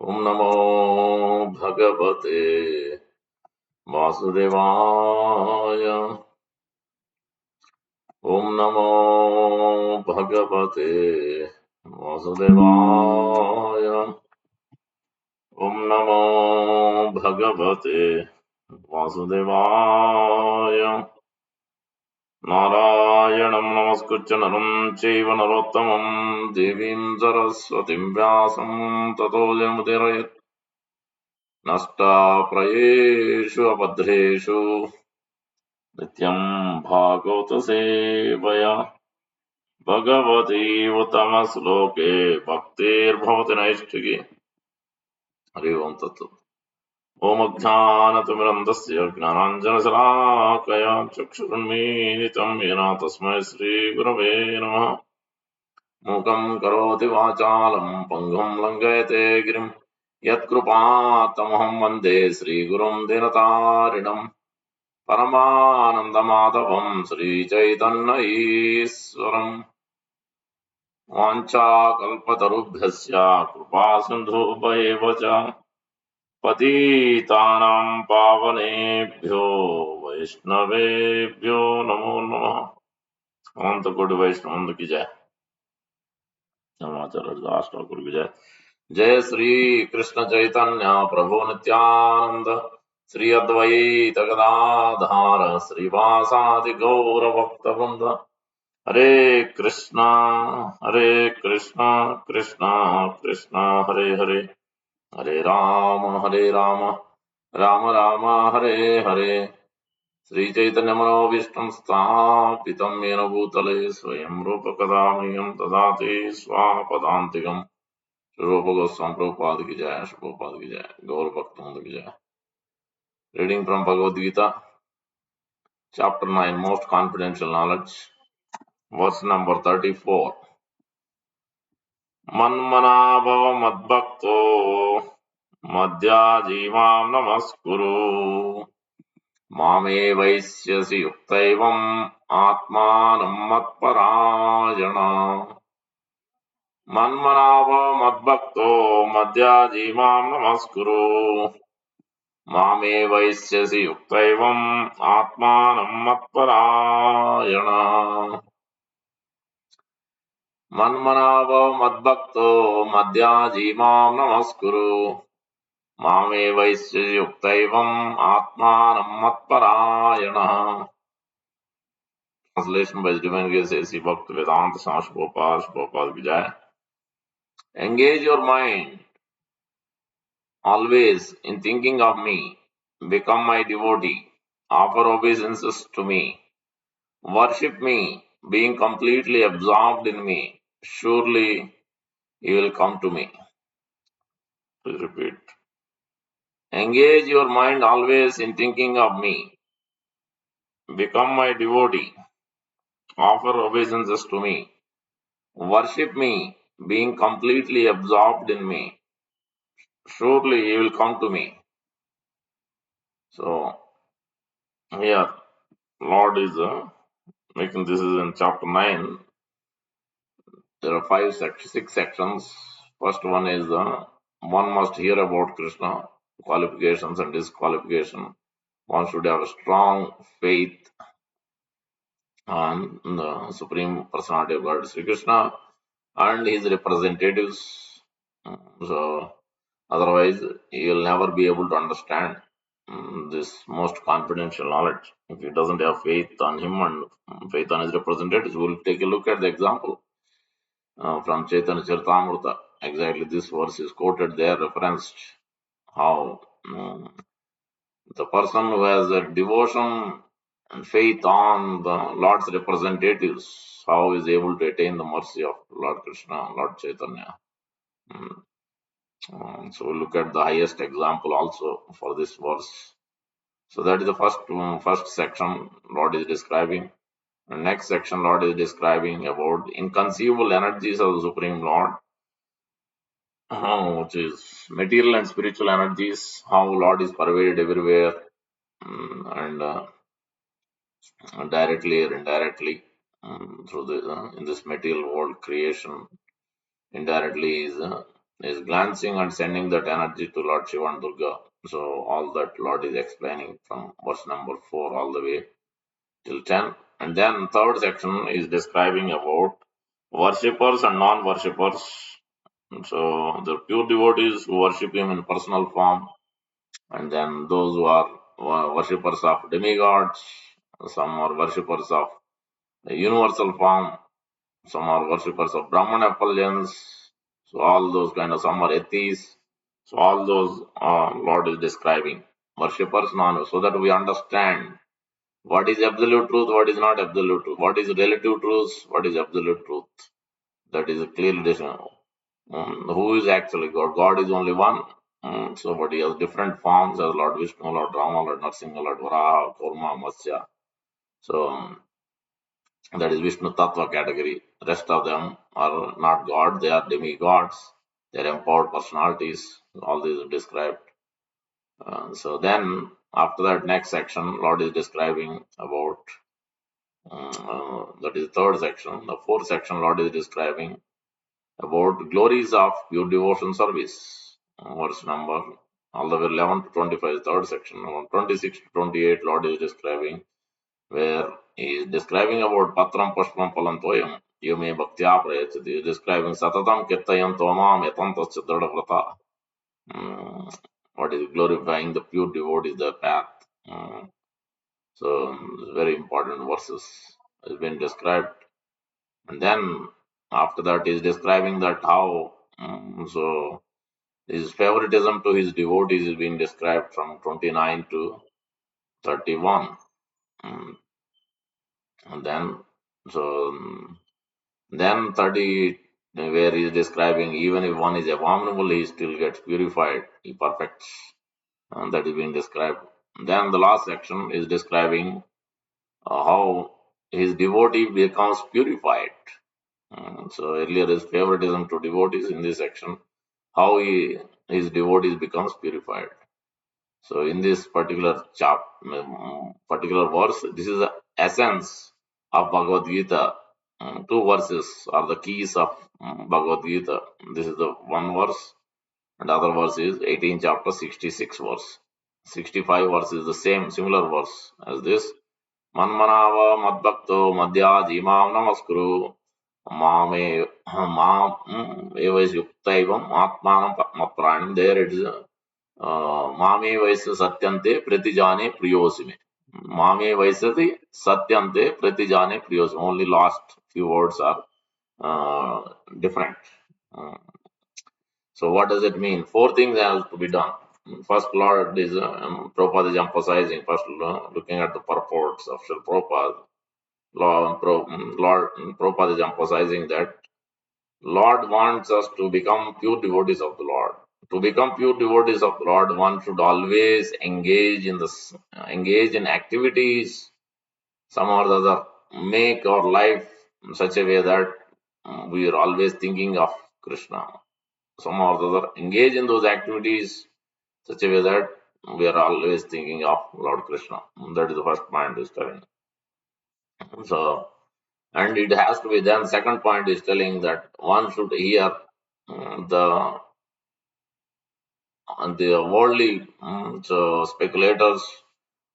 Om Namo Bhagavate Vasudevaya. Om Namo Bhagavate Vasudevaya. Om Namo Bhagavate Vasudevaya. Narayanam namaskritya naram chaiva narottamam devim saraswatim vyasam tato jamudirayat nasta prayeshu abadreshu nityam bhagavata sevaya bhagavati uttama sloke bhaktir bhavati naishtiki. Hari Om Tat Sat. Om Ajnanatimidandasya Gnananjanasalakaya Chakshurunmilitam Yena Tasmai Shri Gurave Namaha. Mukam karoti vachalam pangam langayate girim yatkrupatamaham vande Sri Gurum Dinatarinam Paramanandamadavam Sri Chaitanya Iswaram Vancha kalpatarubhyasya kripa sindhubhayeva cha पतितानां पावनेभ्यो वैष्णवेभ्यो नमो नमः. अनंत कोटि वैष्णव की जय. नमाचार्य दास ठाकुर की जय. जय श्री कृष्ण चैतन्य प्रभु नित्यानंद श्री अद्वैत गदाधार श्रीवासादि गौर भक्त वृंद. हरे कृष्णा कृष्णा कृष्णा हरे हरे, हरे राम राम राम हरे हरे. श्री चैतन्य मनोभीष्टं स्थापितं येन भूतले स्वयं रूप कदा मह्यं ददाति स्वापदान्तिकम्. रूप गोस्वामी प्रभुपाद की जय. प्रभुपाद की जय. गौर भक्तवृंद की जय. Reading from Bhagavad Gita, chapter 9, most confidential knowledge, verse number 34. Manmana bhava madbhakto madhyajivam namaskuru मामे वैश्यसि युक्तैवम् आत्मानं मत्परायण. मन्मनाभ मद्भक्तो मद्याजीमां नमस्कुरु मामे वैश्यसि युक्तैवम् आत्मानं मत्परायण. मन्मनाभ मद्भक्तो मद्याजीमां नमस्कुरु मामे वैश्यसि युक्तैवम् आत्मानं मत्परायण. Translation by His Divine Grace A.C. Bhakti Vedanta Swami Prabhupada ki Jai. Engage your mind always in thinking of me. Become my devotee. Offer obeisances to me. Worship me, being completely absorbed in me. Surely you will come to me. Please repeat. Engage your mind always in thinking of me. Become my devotee. Offer obeisances to me. Worship me, being completely absorbed in me. Surely he will come to me. So here Lord is making this is in chapter 9. There are six sections. First one is one must hear about Krishna, qualifications and disqualification. One should have a strong faith on the Supreme Personality of God, Sri Krishna, and his representatives. So otherwise, you will never be able to understand this most confidential knowledge. If he doesn't have faith on him and faith on his representatives, we'll take a look at the example from Chaitanya Charitamrita. Exactly this verse is quoted there, referenced how the person who has a devotion and faith on the Lord's representatives, how is able to attain the mercy of Lord Krishna, Lord Chaitanya. So we'll look at the highest example also for this verse. So that is the first section Lord is describing. The next section Lord is describing about inconceivable energies of the Supreme Lord, which is material and spiritual energies, how Lord is pervaded everywhere, and directly or indirectly through the in this material world creation. Indirectly is is glancing and sending that energy to Lord Shiva and Durga. So all that Lord is explaining from verse number 4 all the way till 10. And then third section is describing about worshippers and non-worshippers. So the pure devotees who worship him in personal form, and then those who are worshippers of demigods, some are worshippers of the universal form, some are worshippers of Brahman effulgence, so all those kind of, some are atheists, so all those Lord is describing worshippers non, so that we understand what is absolute truth, what is not absolute truth, what is relative truth, what is absolute truth. That is a clearly defined. Who is actually God? God is only one. So, but he has different forms as Lord Vishnu, Lord Rama, Lord Narsimha, Lord Varaha, Kurma, Matsya. So, that is Vishnu Tattva category. Rest of them are not God, they are demigods, they are empowered personalities. All these are described. So, then after that, next section, Lord is describing about that is the third section. The fourth section, Lord is describing about glories of pure devotion service. Verse number all the way 11 to 25, third section. 26 to 28, Lord is describing, where he is describing about Patram Pushpam Palantoyam. You may Bhaktya Prayachati. He is describing Satatam Kirtayam Tomam Yatantasya Dradavrata. What is glorifying the pure devotee is the path. So, very important verses has been described. And then after that, he is describing that how so his favoritism to his devotees is being described from 29 to 31. Mm, And then so then 30, where he is describing even if one is abominable, he still gets purified, he perfects. And that is being described. Then the last section is describing how his devotee becomes purified. So earlier his favoritism to devotees, in this section, how his devotees becomes purified. So in this particular verse, this is the essence of Bhagavad Gita. Two verses are the keys of Bhagavad Gita. This is the one verse, and other verse is 18 chapter 66 verse. 65 verse is the same similar verse as this. मन्मनाव मद्भक्तो मद्याजीमां नमस्कुरु मामे माम एवैस युक्तैवम् आत्मानं मत्प्राणं. There it is मामे वैस सत्यन्ते प्रतिजाने प्रियोऽसि मे. मामे वैसति satyante pratijane priyosmi. Only last few words are different. Uh, so what does it mean? Four things have to be done. First, Lord is Prabhupada is emphasizing. First, looking at the purports of Srila Prabhupada. Lord Prabhupada is emphasizing that Lord wants us to become pure devotees of the Lord. To become pure devotees of the Lord, one should always engage in activities, some or the other, make our life in such a way that we are always thinking of Krishna. Some or the other, engage in those activities such a way that we are always thinking of Lord Krishna. That is the first point is telling. So, and it has to be then. Second point is telling that one should hear the worldly so speculators,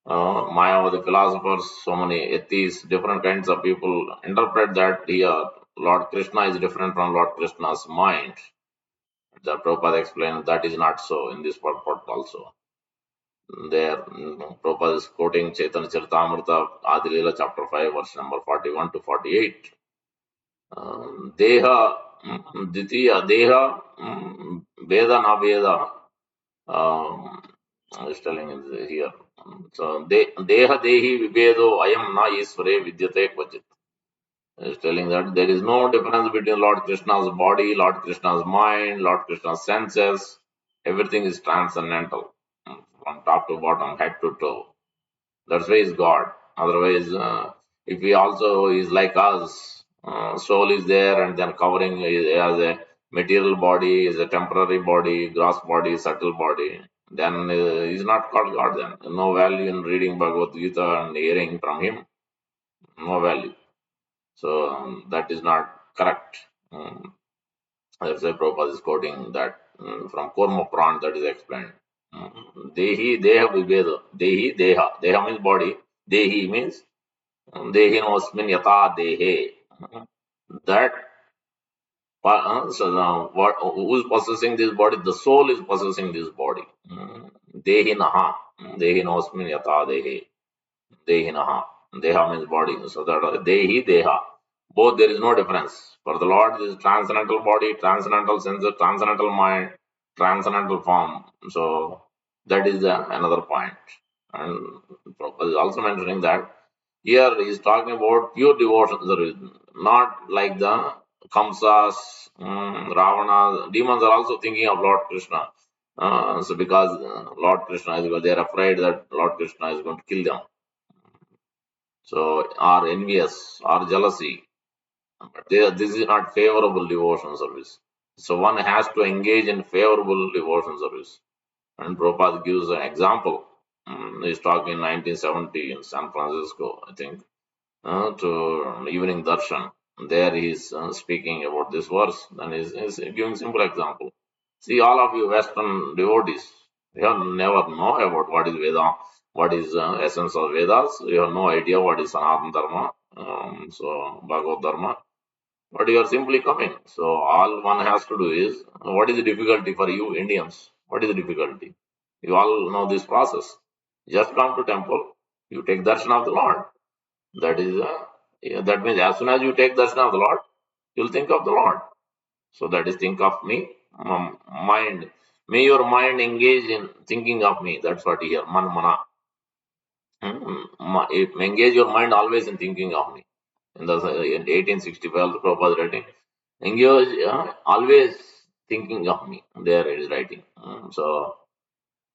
Mayavadi philosophers, so many atheists, different kinds of people interpret that here Lord Krishna is different from Lord Krishna's mind. The Prabhupada explained that is not so in this purport also. There, Prabhupada is quoting Chaitanya Charitamrita, Adilila chapter 5, verse number 41 to 48. Deha, Ditiya, Deha, Veda na Veda. I was telling it here. So, Deha Dehi Vivedo Ayam na Isvare Vidyate Kvachit. I was telling that there is no difference between Lord Krishna's body, Lord Krishna's mind, Lord Krishna's senses. Everything is transcendental, from top to bottom, head to toe. That's why he's God. Otherwise, if he also is like us, soul is there and then covering as a material body, is a temporary body, gross body, subtle body, then he's not called God. Then no value in reading Bhagavad Gita and hearing from him. No value. So that is not correct. That's why Prabhupada is quoting that from Kurma Pran that is explained. Dehi, Deha Viveda. Dehi, Deha. Deha means body. Dehi means Dehi nosmin yata Dehe. That so now what who is possessing this body? The soul is possessing this body. Dehi naha. Dehi nosmin yata Dehe. Dehinaha. Deha means body. So that Dehi, Deha. Both there is no difference. For the Lord, this is transcendental body, transcendental sense, transcendental mind, transcendental form. So that is another point. And Prabhupada is also mentioning that here he is talking about pure devotion. There is not like the Kamsas, Ravana. Demons are also thinking of Lord Krishna. So because Lord Krishna is, they are afraid that Lord Krishna is going to kill them, so are envious or jealousy. But this is not favorable devotion service. So one has to engage in favorable devotion service. And Prabhupada gives an example. He's talking in 1970 in San Francisco, I think, to evening darshan. There he's speaking about this verse, and he's giving simple example. See, all of you Western devotees, you have never know about what is Veda, what is essence of Vedas. You have no idea what is Sanatana Dharma, so Bhagavad Dharma. But you are simply coming. So all one has to do is, what is the difficulty for you Indians? What is the difficulty? You all know this process. Just come to temple, you take darshan of the Lord. That is, that means as soon as you take darshan of the Lord, you'll think of the Lord. So that is think of me, mind. May your mind engage in thinking of me. That's what here, man mana. Engage your mind always in thinking of me. In 1865, the Prabhupada writing, engage always thinking of me. There it is writing. So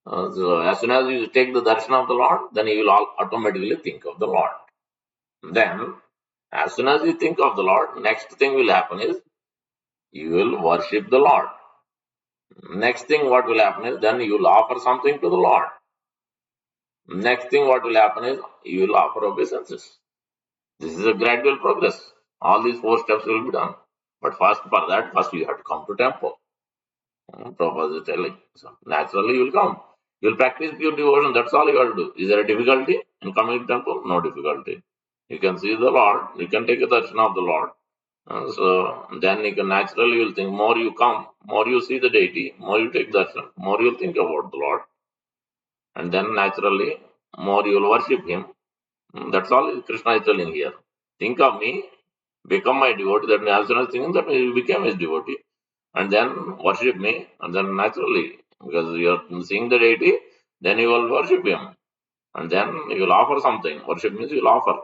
as soon as you take the darshan of the Lord, then you will automatically think of the Lord. Then, as soon as you think of the Lord, next thing will happen is you will worship the Lord. Next thing what will happen is then you will offer something to the Lord. Next thing what will happen is you will offer obeisances. This is a gradual progress. All these four steps will be done. But first for that, first you have to come to temple. Prabhupada is telling. So naturally you will come. You will practice pure devotion. That's all you have to do. Is there a difficulty in coming to temple? No difficulty. You can see the Lord. You can take a darshan of the Lord. So then you can naturally will think more you come, more you see the deity, more you take darshan, more you'll think about the Lord, and then naturally more you'll worship him. That's all Krishna is telling here. Think of me, become my devotee. That means as soon as thinking that you became his devotee, and then worship me, and then naturally, because you are seeing the deity, then you will worship him, and then you will offer something. Worship means you will offer.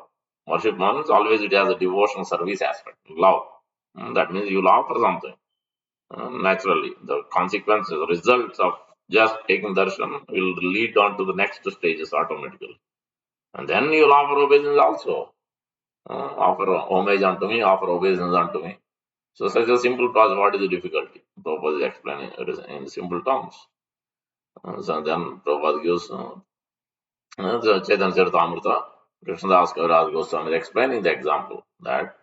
Worship means always it has a devotion service aspect, love. That means you will offer something. Naturally, the consequences, results of just taking darshan will lead on to the next stages automatically. And then you'll offer obeisance also. Offer homage unto me, offer obeisance unto me. So such a simple process, what is the difficulty? Prabhupada is explaining it is in simple terms. So then Prabhupada gives the Chaitanya Charitamrita, Krishnadas Kaviraj Goswami is explaining the example that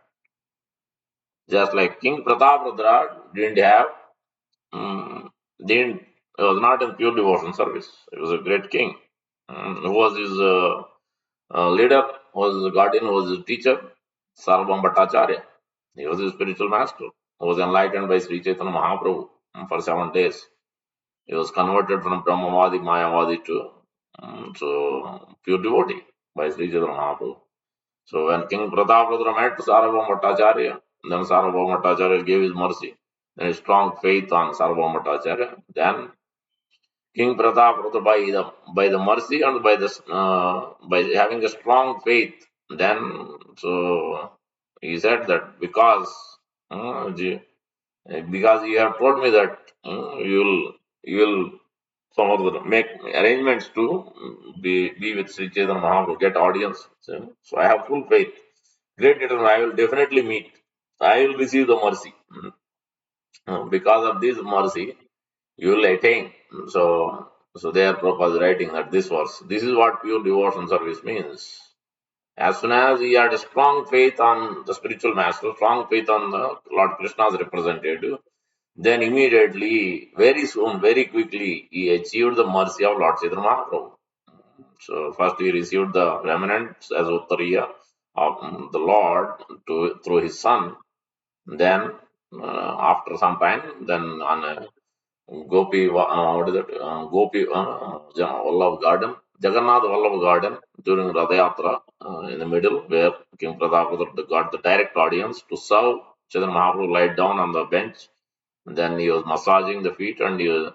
just like King Prataprudra didn't have didn't he was not in pure devotion service. He was a great king. Who was his leader? Was his guardian? Was his teacher? Sarvabhauma Bhattacharya. He was his spiritual master. He was enlightened by Sri Chaitanya Mahaprabhu for 7 days. He was converted from Brahmavadi, Mayavadi to pure devotee by Sri Chaitanya Mahaprabhu. So when King Prataprudra met Sarvabhauma Bhattacharya, then Sarvabhauma Bhattacharya gave his mercy. Then a strong faith on Sarvabhauma Bhattacharya. Then King Pratap by the mercy and by having a strong faith, then so he said that because you have told me that you will some of the make arrangements to be with Sri Chaitanya Mahaprabhu, get audience. So I have full faith. Great determination. I will definitely meet. I will receive the mercy. Because of this mercy, you will attain. So there Prabhupada is writing that this is what pure devotion service means. As soon as he had a strong faith on the spiritual master, strong faith on the Lord Krishna's representative, Then immediately, very soon, very quickly, he achieved the mercy of Lord Chaitanya Mahaprabhu. So first he received the remnants as Uttariya of the Lord through his son. Then after some time, then on Gopi, what is it? Gopi Vallabh Garden, Jagannath Vallabh Garden during Radha in the middle, where King Pratap got the direct audience to serve. Chaitanya Mahaprabhu lied down on the bench. Then he was massaging the feet and he was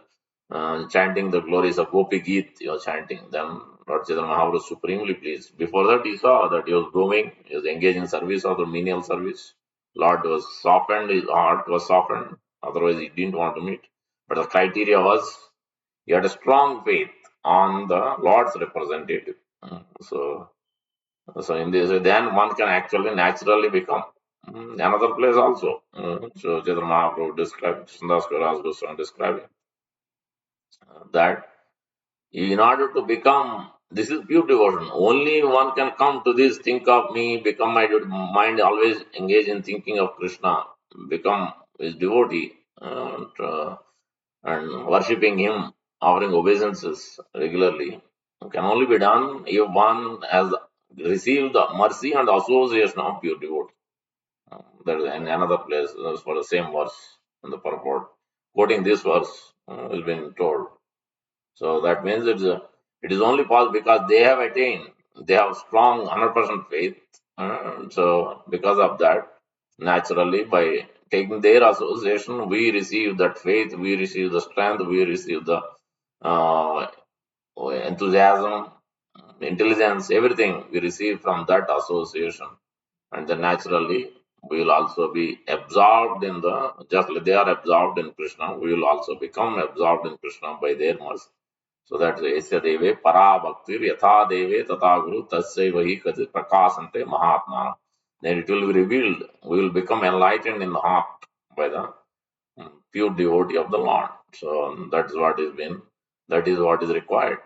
chanting the glories of Gopi Geet. He was chanting. Then Lord Chaitanya Mahaprabhu was supremely pleased. Before that, he saw that he was grooming, he was engaged in service of the menial service. Lord was softened, his heart was softened. Otherwise, he didn't want to meet. But the criteria was he had a strong faith on the Lord's representative. So, so in this, then one can actually naturally become. Another place also. So Chaitanya Mahaprabhu described, Sundas Kaviraj Goswami describing that in order to become, this is pure devotion. Only one can come to this, think of me, become my mind, always engage in thinking of Krishna, become his devotee, and worshipping him, offering obeisances regularly, can only be done if one has received the mercy and association of pure devotee. There is another place for the same verse in the purport. Quoting this verse has been told. So that means it is only possible because they have attained, they have strong 100% faith. So because of that, naturally, by taking their association, we receive that faith, we receive the strength, we receive the uh, enthusiasm, intelligence, everything we receive from that association. And then naturally, we will also be absorbed in the, just like they are absorbed in Krishna, we will also become absorbed in Krishna by their mercy. So that Esya Deve Para Bhaktir Yatha Deve Tata Guru Tasya Vahi Kati Prakasante Mahatmana. Then it will be revealed. We will become enlightened in the heart by the pure devotee of the Lord. So that is what is been, that is what is required.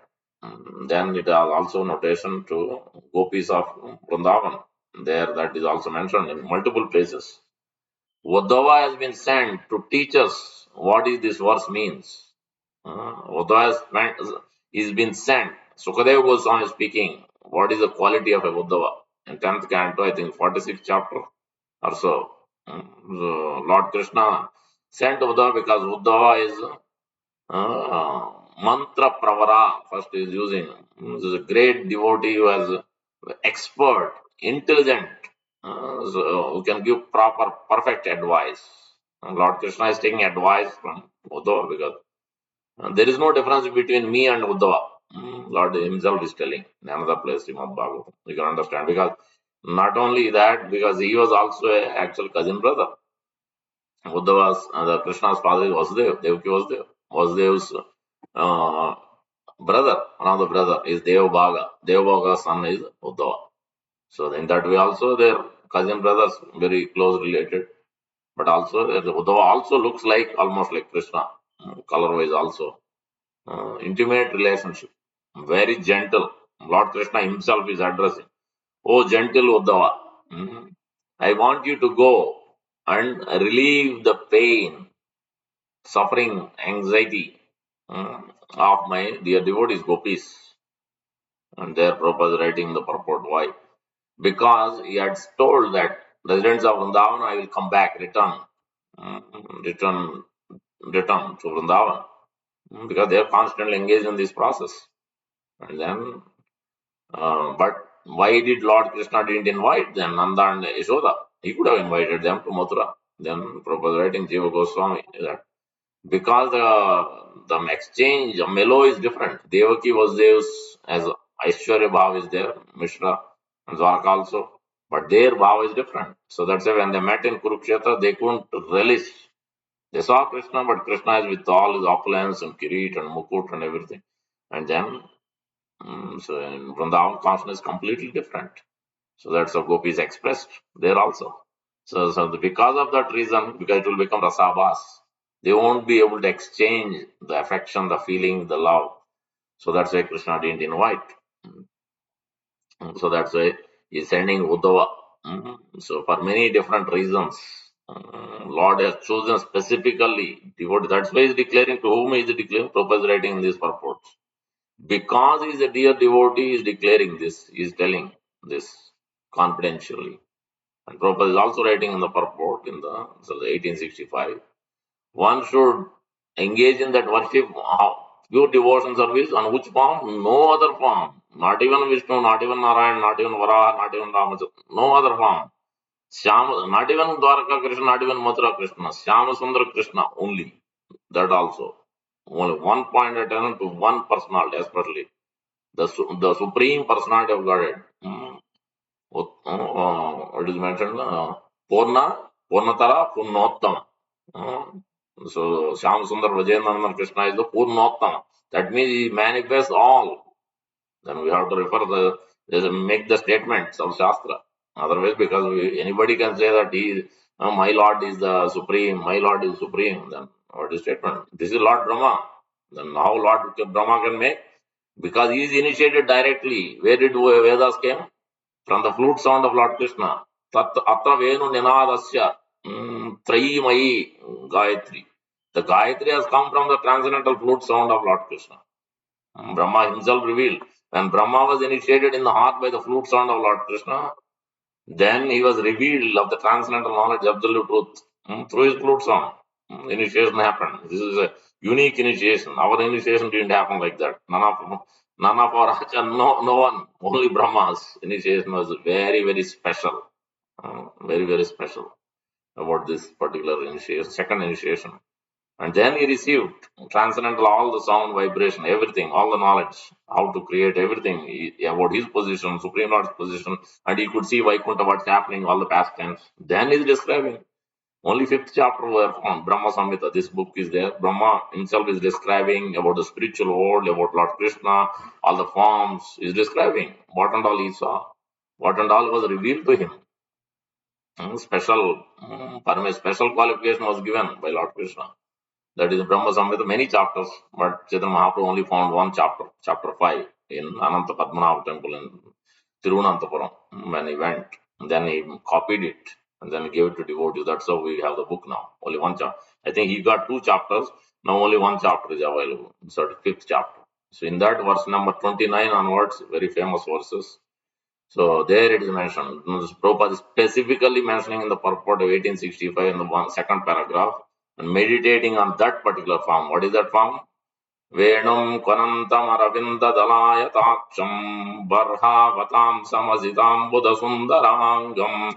Then it has also notation to gopis of Vrindavan. There that is also mentioned in multiple places. Uddhava has been sent to teach us what is this verse means. Uddhava is been sent. Sukadeva Goswami is speaking. What is the quality of a Uddhava? In 10th canto, I think 46th chapter or so. So Lord Krishna sent Uddhava because Uddhava is mantra pravara. First is using. This is a great devotee who has expert, intelligent, so who can give proper, perfect advice. And Lord Krishna is taking advice from Uddhava because there is no difference between me and Uddhava. Lord himself is telling in another place, Srimad Bhagavatam. You can understand because not only that, because he was also an actual cousin brother. Uddhava's, the Krishna's father is Vasudev, Devaki Vasudev. Vasudev's uh, brother, another brother is Devabhaga. Devabhaga's son is Uddhava. So in that way also their cousin brothers very close related. But also Uddhava also looks like almost like Krishna, color wise also. Intimate relationship, very gentle. Lord Krishna himself is addressing, oh gentle Uddhava, I want you to go and relieve the pain, suffering, anxiety of my dear devotees, gopis. And there Prabhupada is writing the purport. Why? Because he had told that residents of Vrindavan, I will come back, return, return to Vrindavan. Because they are constantly engaged in this process. And then, but why did Lord Krishna didn't invite them, Nanda and Yashoda? He could have invited them to Mathura. Then Prabhupada writing Jiva Goswami that because the exchange, the mellow is different. Devaki was there as Aishwarya Bhav is there, Mishra and Dwarka also, but their Bhav is different. So that's why when they met in Kurukshetra, they couldn't relish. They saw Krishna, but Krishna is with all his opulence and kirit and mukut and everything. And then, so in Vrindavan, consciousness is completely different. So that's how gopis expressed there also. So because of that reason, because it will become rasabhas, they won't be able to exchange the affection, the feeling, the love. So that's why Krishna didn't invite. So that's why he's sending Uddhava. So for many different reasons, Lord has chosen specifically devotee. That's why he's declaring to whom he is declaring. Prabhupada is writing in this purport. Because he is a dear devotee, he is declaring this. He is telling this confidentially. And Prabhupada is also writing in the purport in the 1865. One should engage in that worship, pure devotion service, on which form? No other form. Not even Vishnu, not even Narayan, not even Varaha, not even Ramachandra. No other form. Shyam, not even Dwarka Krishna, not even Mathura Krishna. Shyama Sundara Krishna only. That also. Only one point attendant to one personality, especially the supreme personality of Godhead. It is mentioned Purnatara Purnottama. So Shyam Sundar Vajayananda Krishna is the Purnottama. That means he manifests all. Then we have to refer make the statements of Shastra. Otherwise, because anybody can say that my Lord is the supreme, my Lord is supreme. Then what is statement? This is Lord Brahma. Then how Lord Brahma can make? Because he is initiated directly. Where did Vedas came? From the flute sound of Lord Krishna. Tat atra venu ninadasya trayimayi Gayatri. The Gayatri has come from the transcendental flute sound of Lord Krishna. Brahma himself revealed. When Brahma was initiated in the heart by the flute sound of Lord Krishna, then he was revealed of the transcendental knowledge, absolute truth, through his flute sound. Initiation happened. This is a unique initiation. Our initiation didn't happen like that. None of our acharya, no one, only Brahma's initiation was very, very special. Very, very special about this particular initiation, second initiation. And then he received transcendental, all the sound, vibration, everything, all the knowledge, how to create everything about his position, Supreme Lord's position, and he could see Vaikuntha, what's happening, all the past tense. Then he's describing. Only fifth chapter were found, Brahma Samhita. This book is there. Brahma himself is describing about the spiritual world, about Lord Krishna, all the forms. He's describing what and all he saw, what and all was revealed to him. Special, special qualification was given by Lord Krishna. That is Brahma Samhita, many chapters, but Chaitanya Mahaprabhu only found one chapter, chapter 5, in Ananta Padmanabha temple in Tirunantapuram when he went. And then he copied it and then he gave it to devotees. That's how we have the book now. Only one chapter. I think he got two chapters. Now only one chapter is available. So fifth chapter. So in that verse number 29 onwards, very famous verses. So there it is mentioned. Prabhupada is specifically mentioning in the purport of 1865 in the second paragraph and meditating on that particular form. What is that form? Venum Kwanantam Aravinda Dalayataksam Barhavatam Samazitam Buddha Sundarangam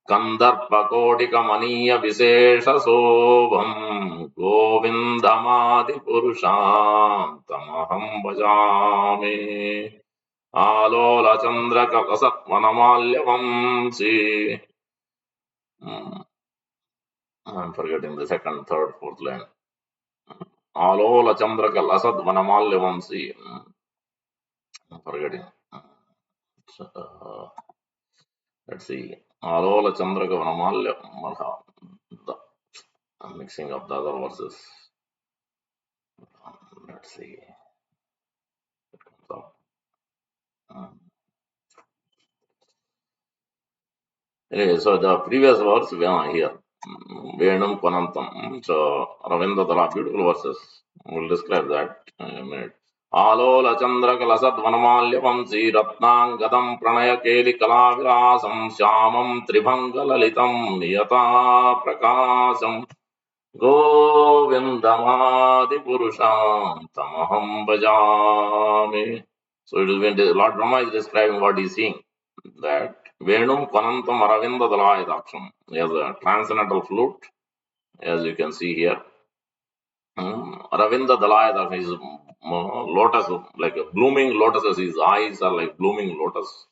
Kandarpa Maniya Visesha Sobham Govindamadi Purusham Tamaham Bhajami. Alola Chandra Kalasat Vanamalyavansi. I'm forgetting the second, third, fourth line. Alola Chandra Kalasat Vanamalyavansi. I'm forgetting. Let's see. Alola Chandra Vanamalya. I'm mixing up the other verses. Let's see. It comes up. Anyway, so the previous verse here. Venum Kwanantam. So Ravindra Dala, beautiful verses. We'll describe that in a minute. Alola Chandra Kalasad Vanamalya Vamsi Ratnangadam Pranaya Keli Kalavirasam Shyamam Tribhangalalitam Niyata Prakasam Govindamadi Purusham Tamaham Bhajami. So it is when Lord Brahma is describing what he is seeing. That Venum Kwanantam Aravinda Dalayadaksham. He has a transcendental flute, as you can see here. Aravinda Dalayadaksham is lotus, like a blooming lotus. His eyes are like blooming lotus.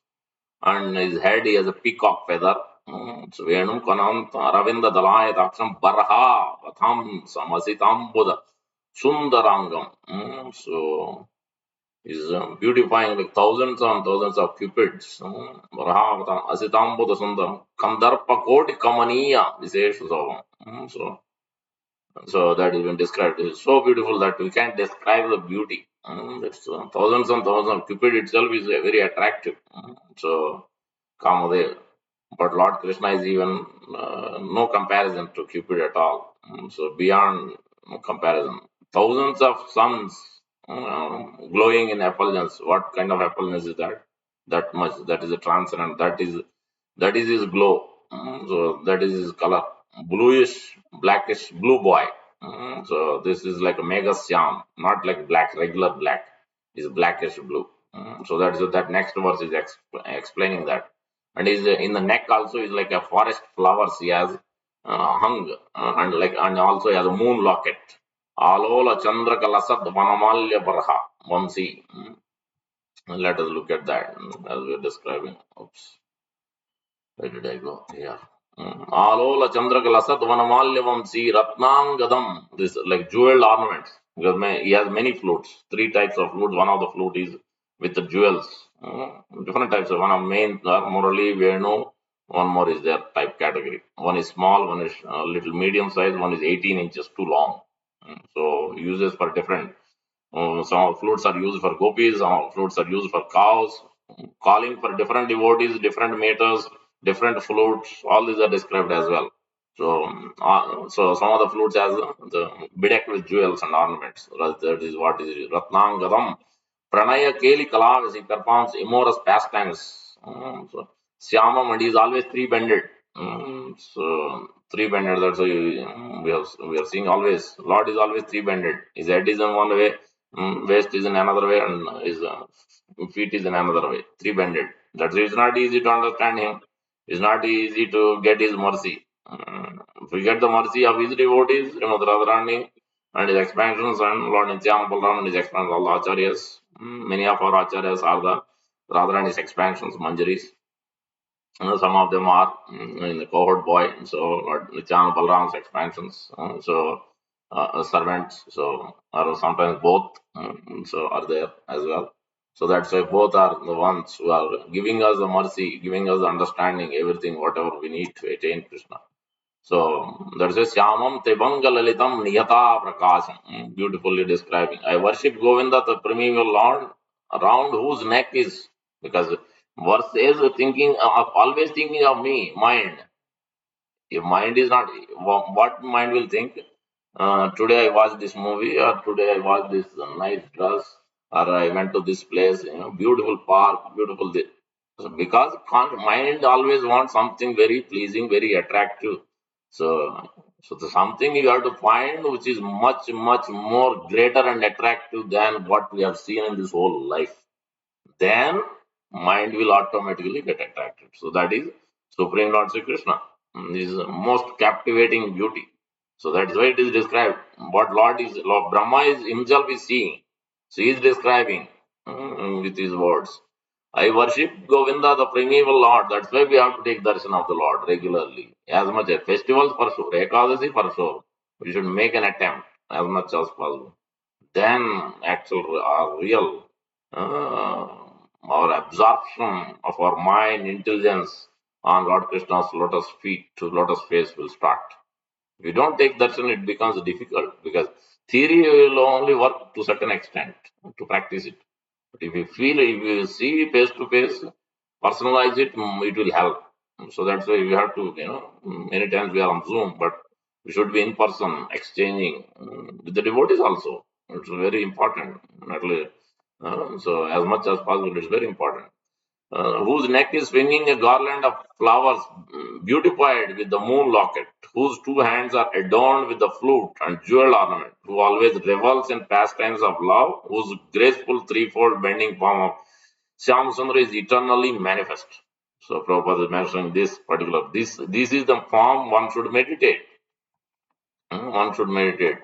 And his head, he has a peacock feather. So Venum Kwanantam Aravinda Dalayadaksham Barha Vatham Samasitam Buddha Sundarangam. So is beautifying like thousands and thousands of cupids. Asitambuddha Sundam Kandarpa Koti Kamaniya Visesha Sovam. So that has been described. It is so beautiful that we can't describe the beauty. That's, thousands and thousands of cupid itself is very attractive. So Kamadev. But Lord Krishna is even no comparison to Cupid at all. So beyond comparison, thousands of suns glowing in effulgence. What kind of effulgence is that? That much. That is a transcendent. That is his glow. So that is his color. Bluish, blackish, blue boy. So this is like a mega syam, not like black, regular black. Is blackish blue. So that next verse is explaining that. And is in the neck also is like a forest flowers he has hung, and also he has a moon locket. Alola Chandra Kalasad Vanamalya Barha. Vamsi. Let us look at that as we are describing. Oops. Where did I go? Here. Alola Chandrakala Vanamalyavam Ratnangadam. This like jeweled ornaments. Because he has many flutes, three types of flutes. One of the flute is with the jewels. Different types of one of main Murali, Venu, one more is their type category. One is small, one is little medium size, one is 18 inches too long. So uses for different. Some flutes are used for gopis, some flutes are used for cows, calling for different devotees, different meters, different flutes. All these are described as well. So some of the flutes has the bedecked with jewels and ornaments. That is what is Ratnangadam. Pranaya Keli Kalavas, he performs immorous pastimes. Syamam, and he is always three-bended. So three-bended, that's why we are seeing always. Lord is always three-bended. His head is in one way, waist is in another way, and his feet is in another way. Three-bended. That's why it's not easy to understand him. It's not easy to get his mercy. If we get the mercy of his devotees, Srimad Radharani and his expansions, and Lord Nityananda Balaram and his expansions, all the acharyas, many of our acharyas are the Radharani's expansions, Manjaris. Some of them are in the cohort boy, so Lord Nityananda Balaram's expansions, servants, so or sometimes both, so are there as well. So that's why both are the ones who are giving us the mercy, giving us the understanding, everything, whatever we need to attain Krishna. So that's a Syamam Tebanga Lalitam Niyata Prakasham, beautifully describing. I worship Govinda, the primeval Lord, around whose neck is, because verse says thinking of always thinking of me, mind. If mind is not, what mind will think? Today I watched this movie, or today I watched this nice dress, or I went to this place, beautiful park, beautiful this. So because mind always wants something very pleasing, very attractive. So, so the something you have to find which is much, much more greater and attractive than what we have seen in this whole life. Then mind will automatically get attracted. So that is Supreme Lord Sri Krishna. This is most captivating beauty. So that's why it is described. What Lord Brahma is himself is seeing. So he is describing with his words. I worship Govinda, the primeval Lord. That's why we have to take darshan of the Lord regularly. As much as festivals for sure, Ekadasi for sure. We should make an attempt as much as possible. Then actual real our absorption of our mind intelligence on Lord Krishna's lotus feet to lotus face will start. If you don't take darshan, it becomes difficult because theory will only work to certain extent to practice it. But if you feel, if you see face to face, personalize it, it will help. So that's why we have to, many times we are on Zoom, but we should be in person, exchanging with the devotees also. It's very important. Not only, so as much as possible, it's very important. Whose neck is swinging a garland of flowers beautified with the moon locket, whose two hands are adorned with the flute and jewel ornament, who always revels in pastimes of love, whose graceful threefold bending form of Shyam Sundar is eternally manifest. So Prabhupada is mentioning this particular, this is the form one should meditate. One should meditate.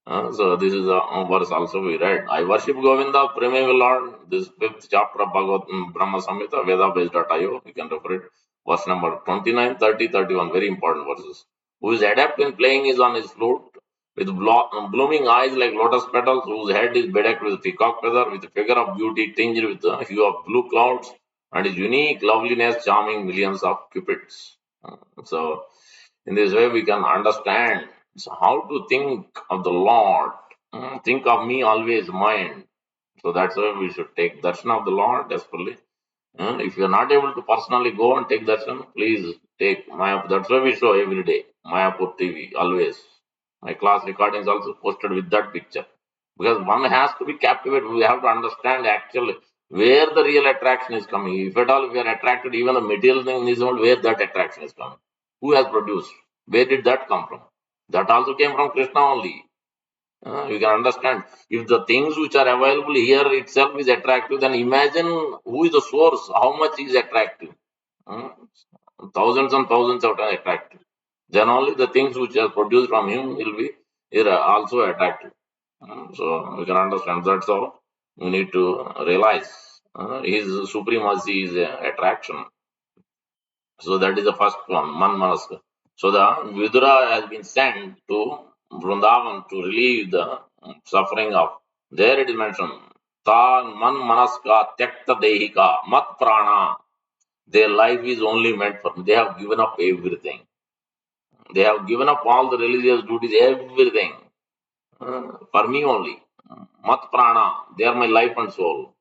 So this is a verse also we read. I worship Govinda, primeval Lord. This fifth chapter of Bhagavad Brahma Samhita, Veda-based.io. You can refer it. Verse number 29, 30, 31. Very important verses. Who is adept in playing is on his flute, with blooming eyes like lotus petals, whose head is bedecked with peacock feather, with a figure of beauty tinged with the hue of blue clouds, and his unique loveliness charming millions of cupids. So in this way, we can understand how to think of the Lord. Think of me always mind. So that's why we should take darshan of the Lord desperately. If you are not able to personally go and take darshan, please take Mayapur. That's why we show every day Mayapur TV always. My class recordings also posted with that picture because one has to be captivated. We have to understand actually where the real attraction is coming. If at all we are attracted, even the material thing is not where that attraction is coming. Who has produced? Where did that come from? That also came from Krishna only. You can understand. If the things which are available here itself is attractive, then imagine who is the source, how much is attractive. Uh, Thousands and thousands of times attractive. Then only the things which are produced from him will be also attractive. So we can understand that's all. We need to realize his supremacy is attraction. So that is the first one, Manmanaska. So the Vidura has been sent to Vrindavan to relieve the suffering of. There it is mentioned. Tan man manaska tyakta dehika mat prana. Their life is only meant for me. They have given up everything. They have given up all the religious duties, everything. For me only. Mat prana. They are my life and soul.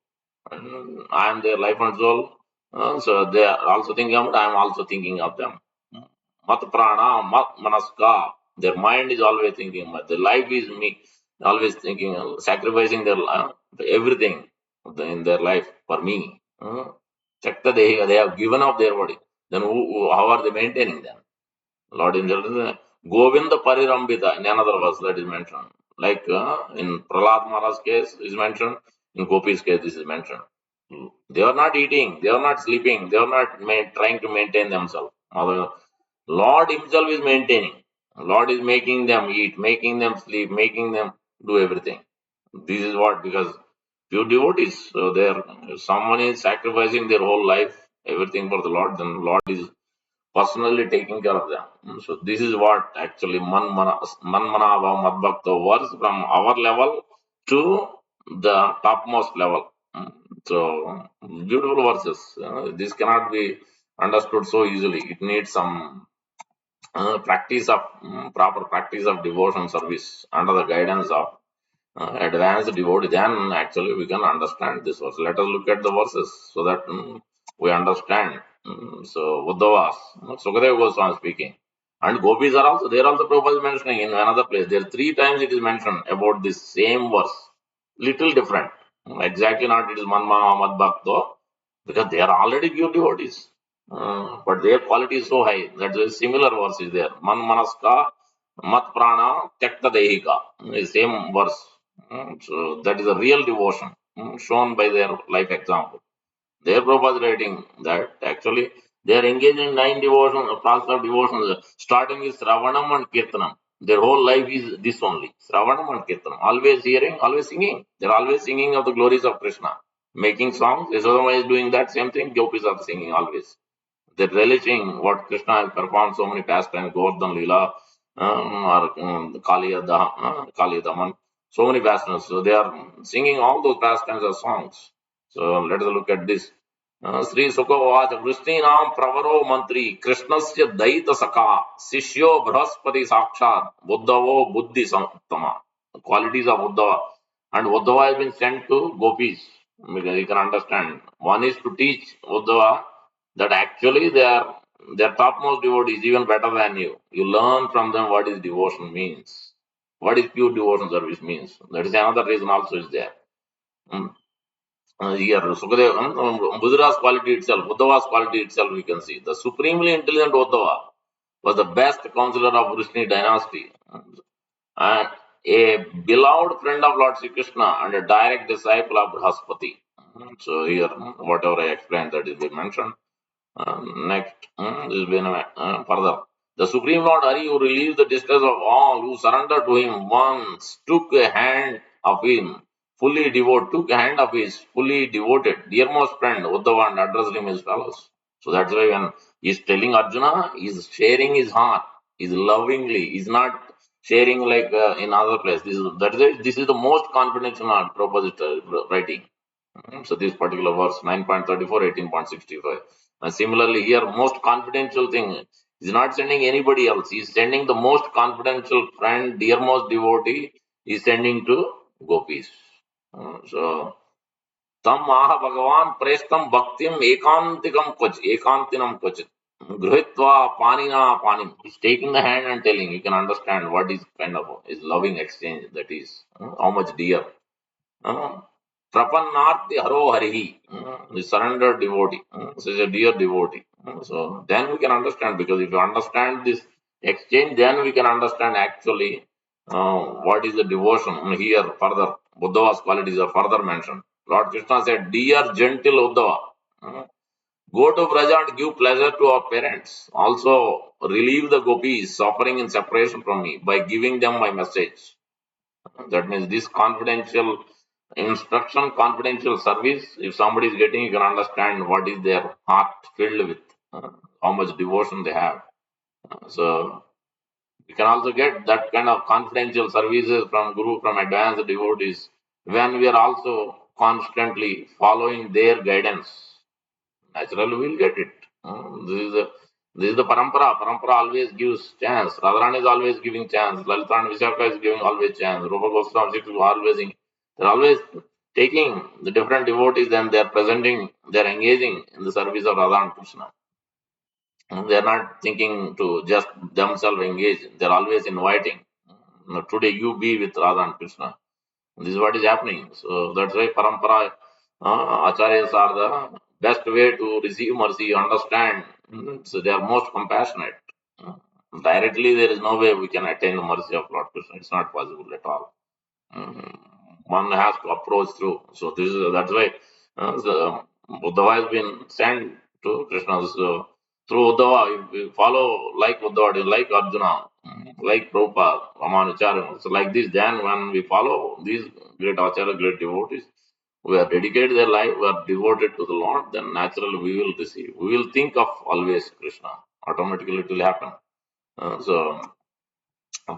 I am their life and soul. So they are also thinking of it. I am also thinking of them. Mat prana, mat manaska. Their mind is always thinking. The life is me. Always thinking, sacrificing their everything in their life for me. Chakta they have given up their body. Then how are they maintaining them? Lord himself is Govinda Parirambita in another verse that is mentioned. Like in Prahlad Maharaj's case is mentioned, in Gopi's case this is mentioned. They are not eating, they are not sleeping, they are not trying to maintain themselves. Lord himself is maintaining. Lord is making them eat, making them sleep, making them do everything. This is what because pure devotees. So there someone is sacrificing their whole life, everything for the Lord, then Lord is personally taking care of them. So this is what actually Manmanava Madbhakta works from our level to the topmost level. So beautiful verses. This cannot be understood so easily. It needs some practice of proper practice of devotion service under the guidance of advanced devotee, then actually we can understand this verse. Let us look at the verses so that we understand. So Uddhavas, Sukadeva Goswami speaking. And gopis are also there. Also, Prabhupada is mentioning in another place. There are three times it is mentioned about this same verse. Little different. Exactly not it is Manma Mad Bhakto because they are already pure devotees. But their quality is so high. That's a similar verse is there. Man Manaska Mat Prana Tekta Dehika. Same verse. So that is a real devotion shown by their life example. Their Prabhupada is writing that actually they are engaged in nine devotions, process of devotions, starting with Sravanam and Kirtanam. Their whole life is this only Sravanam and Kirtanam. Always hearing, always singing. They are always singing of the glories of Krishna. Making songs, Yasodama is doing that same thing, Gopis are singing always. They're relishing what Krishna has performed so many pastimes, Govardhan Leela, or Kali Daman, so many pastimes. So they are singing all those pastimes as songs. So let us look at this. Sri Sukhavach Vrishninaam Pravaro Mantri Krishnasya Daita Saka Sishyo Brahaspati Sakshat Buddhavo Buddhi Samtama. Qualities of Uddhava. And Uddhava has been sent to gopis. Because you can understand. One is to teach Uddhava that actually their topmost devotees even better than you. You learn from them what is devotion means, what is pure devotion service means. That is another reason also is there. Mm. Here, Sukadev, Budhira's quality itself, Uddhava's quality itself, we can see. The supremely intelligent Uddhava was the best counselor of Vrishni dynasty and a beloved friend of Lord Sri Krishna and a direct disciple of Brahaspati. So here, whatever I explained, that is been mentioned. Next, this has been further. The Supreme Lord Hari, who relieves the distress of all who surrender to him, once took a hand of him, took a hand of his fully devoted, dearmost friend, Uddhava, and addressed him as follows. So that's why when he's telling Arjuna, he's sharing his heart, he's lovingly, he's not sharing like in other place. This is the most confidential proposed writing. So this particular verse 9.34, 18.65. And similarly here, most confidential thing is not sending anybody else. He's sending the most confidential friend, dearmost devotee, he's sending to gopis. So तम आह भगवान प्रेष्टम भक्तिम एकांतिनम क्वचित गृहीत्वा पानिना पानिम. He's taking the hand and telling, you can understand what is kind of his loving exchange, that is how much dear. Uh, Prapannarthi Haro Harihi, the surrendered devotee, so is a dear devotee. So then we can understand, because if you understand this exchange, then we can understand actually what is the devotion. Here further, Uddhava's qualities are further mentioned. Lord Krishna said, dear gentle Uddhava, go to Braja and give pleasure to our parents. Also relieve the gopis suffering in separation from me by giving them my message. That means this confidential instruction, confidential service, if somebody is getting, you can understand what is their heart filled with, how much devotion they have. So you can also get that kind of confidential services from Guru, from advanced devotees, when we are also constantly following their guidance. Naturally, we'll get it. This is the parampara. Parampara always gives chance. Radharani is always giving chance. Lalita and Vishaka is giving always chance. Rupa Goswami is always they're always taking the different devotees and they're presenting, they're engaging in the service of Radha and Krishna. And they're not thinking to just themselves engage. They're always inviting. Today you be with Radha and Krishna. This is what is happening. So that's why parampara acharyas are the best way to receive mercy, understand. So they are most compassionate. Directly, there is no way we can attain the mercy of Lord Krishna. It's not possible at all. Mm, One has to approach through. So that's why Uddhava has been sent to Krishna. So through Uddhava, if we follow like Uddhava, like Arjuna, like Prabhupada, Ramanacharya, so like this, then when we follow these great Acharya, great devotees, we are dedicated their life, we are devoted to the Lord, then naturally we will receive. We will think of always Krishna. Automatically it will happen. So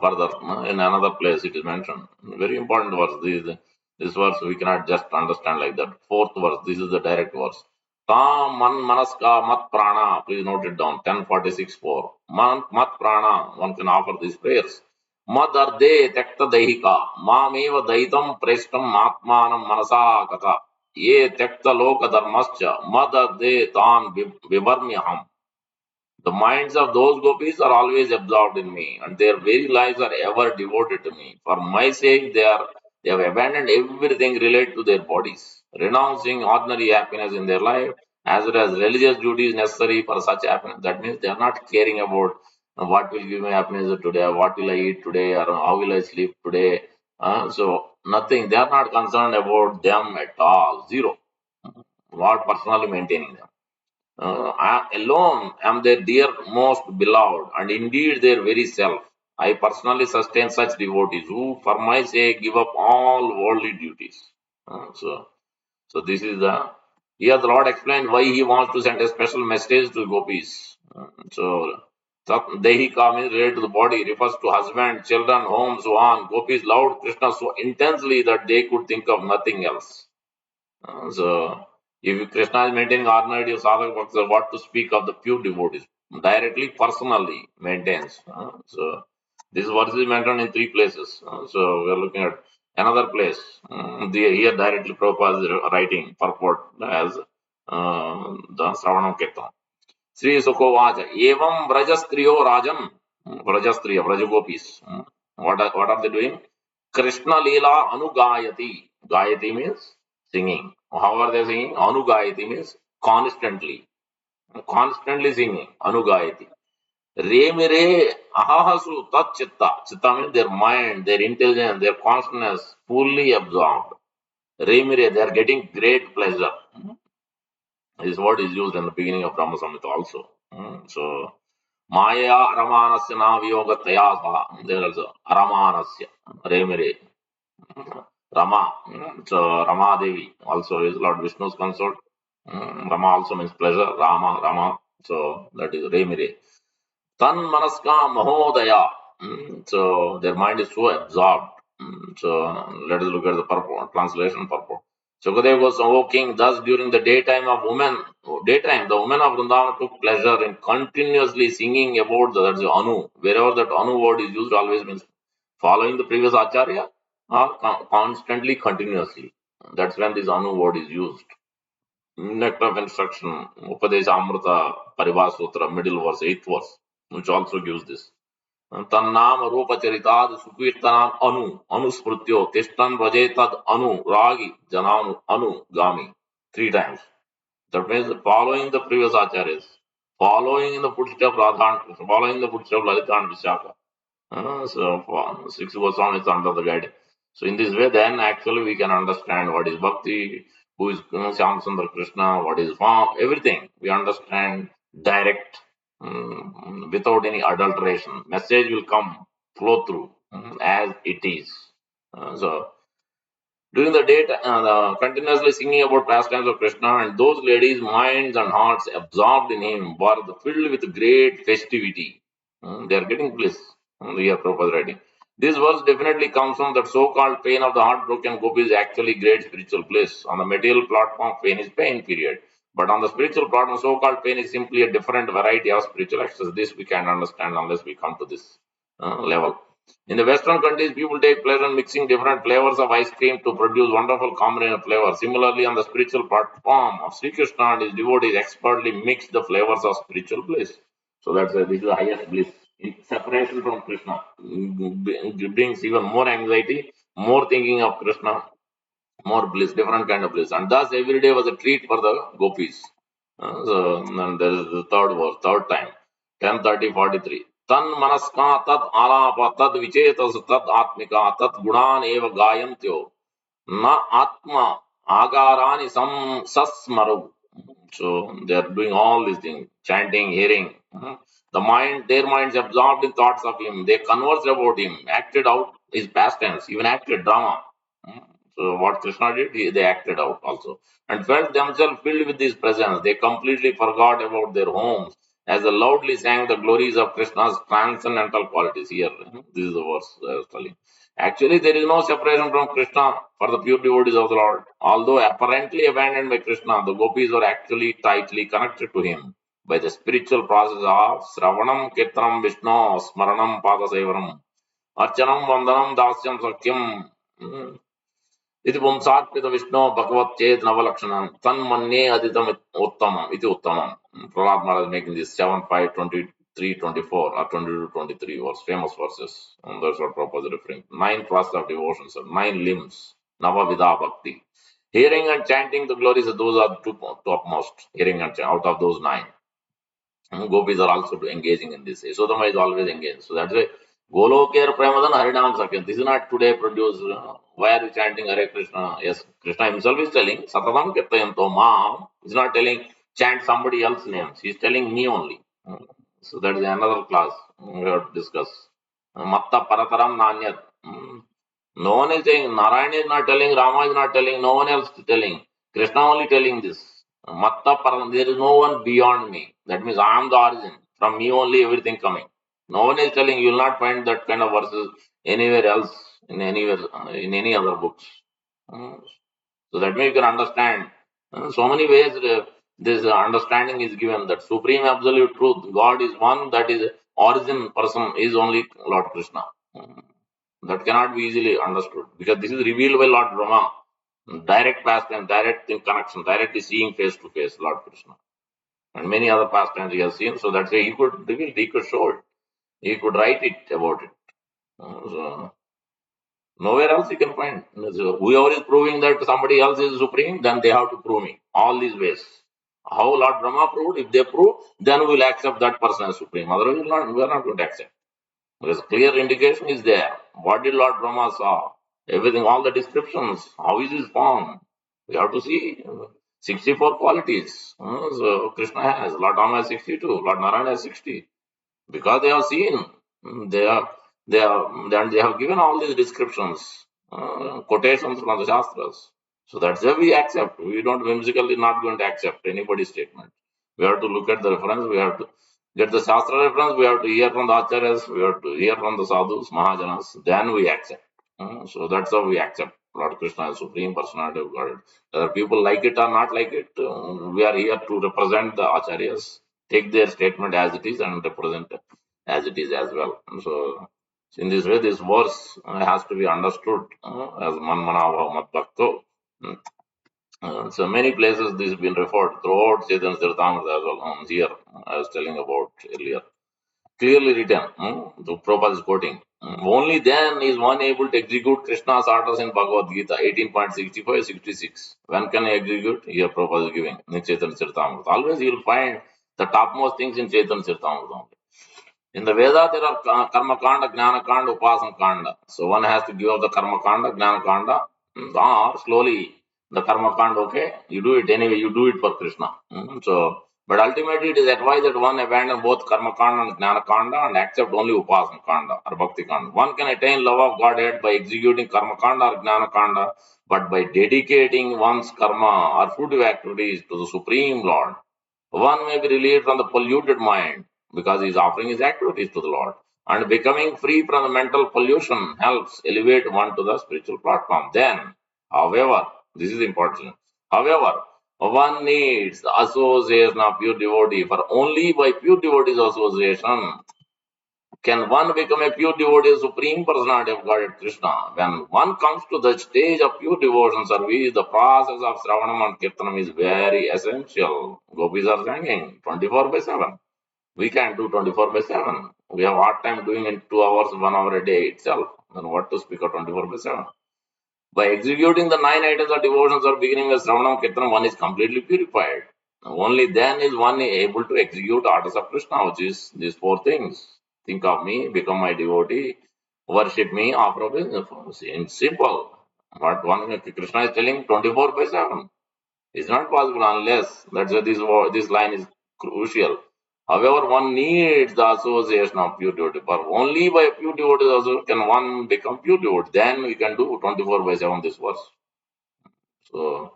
further, in another place it is mentioned. Very important verse. This verse we cannot just understand like that. Fourth verse, this is the direct verse. Tam man manaska mat prana. Please note it down. 1046:4. Man mat prana. One can offer these prayers. Mad arde tekta dehika. Mameva daitam preshtam atmanam manasa kata. Ye tekta loka dharmascha. Mad arde tan vivarmyaham. The minds of those gopis are always absorbed in me, and their very lives are ever devoted to me. For my sake, they have abandoned everything related to their bodies, renouncing ordinary happiness in their life, as well as religious duties necessary for such happiness. That means they are not caring about what will give me happiness today, or what will I eat today, or how will I sleep today. So nothing. They are not concerned about them at all. Zero. Not personally maintaining them. I alone am their dear most beloved, and indeed their very self. I personally sustain such devotees who, for my sake, give up all worldly duties. So this is the here the Lord explained why He wants to send a special message to gopis. So Dehika means related to the body, refers to husband, children, home, so on. Gopis loved Krishna so intensely that they could think of nothing else. So, if Krishna is maintaining ordinary sadhaka bhaktas, what to speak of the pure devotees? Directly, personally maintains. So, this verse is mentioned in three places. So, we are looking at another place. Here, directly, Prabhupada is writing purport as the Sravanam Kirtan. Sri Sukovacha, Evam Brajastriyo Rajan, Brajastriya, Brajagopis. What are they doing? Krishna Leela Anugayati. Gayati means singing. How are they singing? Anugayati means constantly. Constantly singing. Anugayati. Re mere ahahasu tat chitta. Chitta means their mind, their intelligence, their consciousness fully absorbed. Re mere, they are getting great pleasure. This word is used in the beginning of Brahma Samhita also. So, Maya Aramanasya na viyoga tayasa. There also Aramanasya. Re mere. Rama. So Rama Devi also is Lord Vishnu's consort. Rama also means pleasure. Rama. So that is Remire. Tan Manaska Mahodaya. So their mind is so absorbed. So let us look at the purport, translation purport. Sukadeva was, O king, thus during the daytime, the women of Vrindavan took pleasure in continuously singing about that's the Anu. Wherever that Anu word is used, always means following the previous Acharya or constantly, continuously. That's when this Anu word is used. Nectar of instruction, Upadesha Amrita, Parivar Sutra, middle verse, 8th verse, which also gives this. Tannam Rupa Charitad Sukirtanam Anu, Anusmrityo, Tishtan Rajetad Anu, Ragi, Jananu, Anu, Gami. 3 times. That means following the previous acharyas, following in the footsteps of Radha and Krishna, following the footsteps of Lalita and Vishaka. So 6 verse on is under the guide. So in this way, then actually we can understand what is bhakti, who is Shyam Sundar Krishna, what is form, everything. We understand direct, without any adulteration. Message will come, flow through as it is. So during the day, continuously singing about pastimes of Krishna, and those ladies' minds and hearts absorbed in him were filled with great festivity. They are getting bliss. Here, Prabhupada writing. This verse definitely comes from that so-called pain of the heartbroken gopi is actually great spiritual bliss. On the material platform, pain is pain, period. But on the spiritual platform, so-called pain is simply a different variety of spiritual access. This we can't understand unless we come to this level. In the Western countries, people take pleasure in mixing different flavors of ice cream to produce wonderful combination of flavors. Similarly, on the spiritual platform of Sri Krishna and his devotees expertly mix the flavors of spiritual bliss. So that's this is the highest bliss. In separation from Krishna brings even more anxiety, more thinking of Krishna, more bliss, different kind of bliss. And thus every day was a treat for the gopis. So and there is the third verse, third time, 10:30:43. Tan manaska tat alapa tad vichetas tad atmika tat gunan eva gayantyo na atma agarani sam sasmaru. So they are doing all these things, chanting, hearing. The mind, their minds absorbed in thoughts of him. They conversed about him, acted out his pastimes, even acted drama. Mhm. So what Krishna did, they acted out also, and felt themselves filled with his presence. They completely forgot about their homes as they loudly sang the glories of Krishna's transcendental qualities. Here, this is the verse I was telling. Actually, there is no separation from Krishna for the pure devotees of the Lord. Although apparently abandoned by Krishna, the gopis were actually tightly connected to him by the spiritual process of Sravanam, Kirtanam, Vishnu, Smaranam, Padasevaram, Archanam, Vandanam, Dasyam, Sakyam. इति पुंसात्मित विष्णु भगवत चेत नवलक्षणम तन्मन्ये अदितम उत्तमम इति उत्तमम. Prahlad Maharaj making this 7:5:23:24 or 22:23 verse, famous verses. And that's what Prabhupada is referring. 9 process of devotion, sir. 9 limbs. Navavidha bhakti. Hearing and chanting the glories, those are two topmost. Hearing and out of those 9. Gopis are also engaging in this. Yasodama is always engaged. So that's why Golokir Premadan Harinam Sakya. This is not today produced. Why are you chanting Hare Krishna? Yes, Krishna himself is telling Satatam Kirtayanto Mam. He's not telling chant somebody else's names. He's telling me only. So that is another class we have to discuss. Matta Parataram Nanyat. No one is saying, Narayana is not telling, Rama is not telling, no one else is telling. Krishna only telling this. Matta Param, there is no one beyond me. That means I am the origin. From me only everything coming. No one is telling, you will not find that kind of verses anywhere else, in any other books. Uh, So that way you can understand. So many ways this understanding is given that supreme absolute truth, God is one, that is origin person is only Lord Krishna. Uh, that cannot be easily understood because this is revealed by Lord Brahma. Direct pastime, direct in connection, directly seeing face to face, Lord Krishna. And many other pastimes he has seen, so that's why he could reveal, he could show it, he could write it about it. So nowhere else you can find. So whoever is proving that somebody else is supreme, then they have to prove me. All these ways. How Lord Brahma proved, if they prove, then we will accept that person as supreme. Otherwise, we are not going to accept. Because clear indication is there. What did Lord Brahma saw? Everything, all the descriptions. How is his form? We have to see 64 qualities. So Krishna has, Lord Rama has 62, Lord Narayana has 60. Because they have seen, they have given all these descriptions, quotations from the Shastras. So that's why we accept. We don't whimsically not going to accept anybody's statement. We have to look at the reference, we have to get the Shastra reference, we have to hear from the Acharyas, we have to hear from the Sadhus, Mahajanas, then we accept. So that's how we accept Lord Krishna as Supreme Personality of God. Whether people like it or not like it, we are here to represent the Acharyas, take their statement as it is and represent as it is as well. So in this way, this verse has to be understood as Man Manava Mat Bhakto. Mm. So many places this has been referred throughout Chaitanya Charitamrita as well. Here I was telling about earlier. Clearly written, the Prabhupada is quoting. Only then is one able to execute Krishna's orders in Bhagavad Gita 18.65-66. When can I execute? Here Prabhupada is giving in Chaitanya Charitamrita. Always you will find the topmost things in Chaitanya Charitamrita. In the Veda, there are karma kanda, jnana kanda, upasana kanda. So one has to give up the karma kanda, jnana kanda, or slowly the karma kanda, okay, you do it anyway, you do it for Krishna. So, but ultimately it is advised that one abandon both karma kanda and jnana kanda and accept only upasana kanda or bhakti kanda. One can attain love of Godhead by executing karma kanda or jnana kanda, but by dedicating one's karma or fruitive activities to the Supreme Lord. One may be relieved from the polluted mind because he is offering his activities to the Lord. And becoming free from the mental pollution helps elevate one to the spiritual platform. Then, however, this is important. However, one needs the association of pure devotee, for only by pure devotee's association can one become a pure devotee, supreme personality of Godhead Krishna. When one comes to the stage of pure devotion service, the process of Sravanam and Kirtanam is very essential. Gopis are singing 24 by 7. We can do 24 by 7. We have hard time doing in 2 hours, 1 hour a day itself. Then what to speak of 24 by 7? By executing the 9 items of devotions or beginning with Sravanam Kirtanam, one is completely purified. Only then is one able to execute orders of Krishna, which is these 4 things. Think of me, become my devotee, worship me, offer obeisance. It's simple. But one Krishna is telling 24 by 7. It's not possible unless that's why this line is crucial. However, one needs the association of pure devotee. But only by pure devotee also can one become pure devotee. Then we can do 24 by 7 this verse. So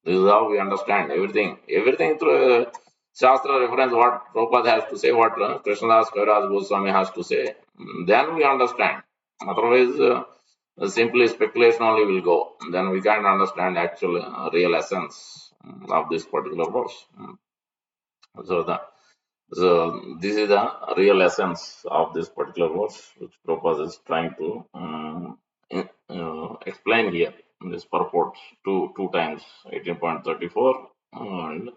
this is how we understand everything. Everything through Shastra reference, what Prabhupada has to say, what Krishnadas Kaviraj Goswami has to say. Then we understand. Otherwise, simply speculation only will go. Then we can't understand actual real essence of this particular verse. So, so this is the real essence of this particular verse, which Prabhupada is trying to explain here in this purport two times, 18.34 and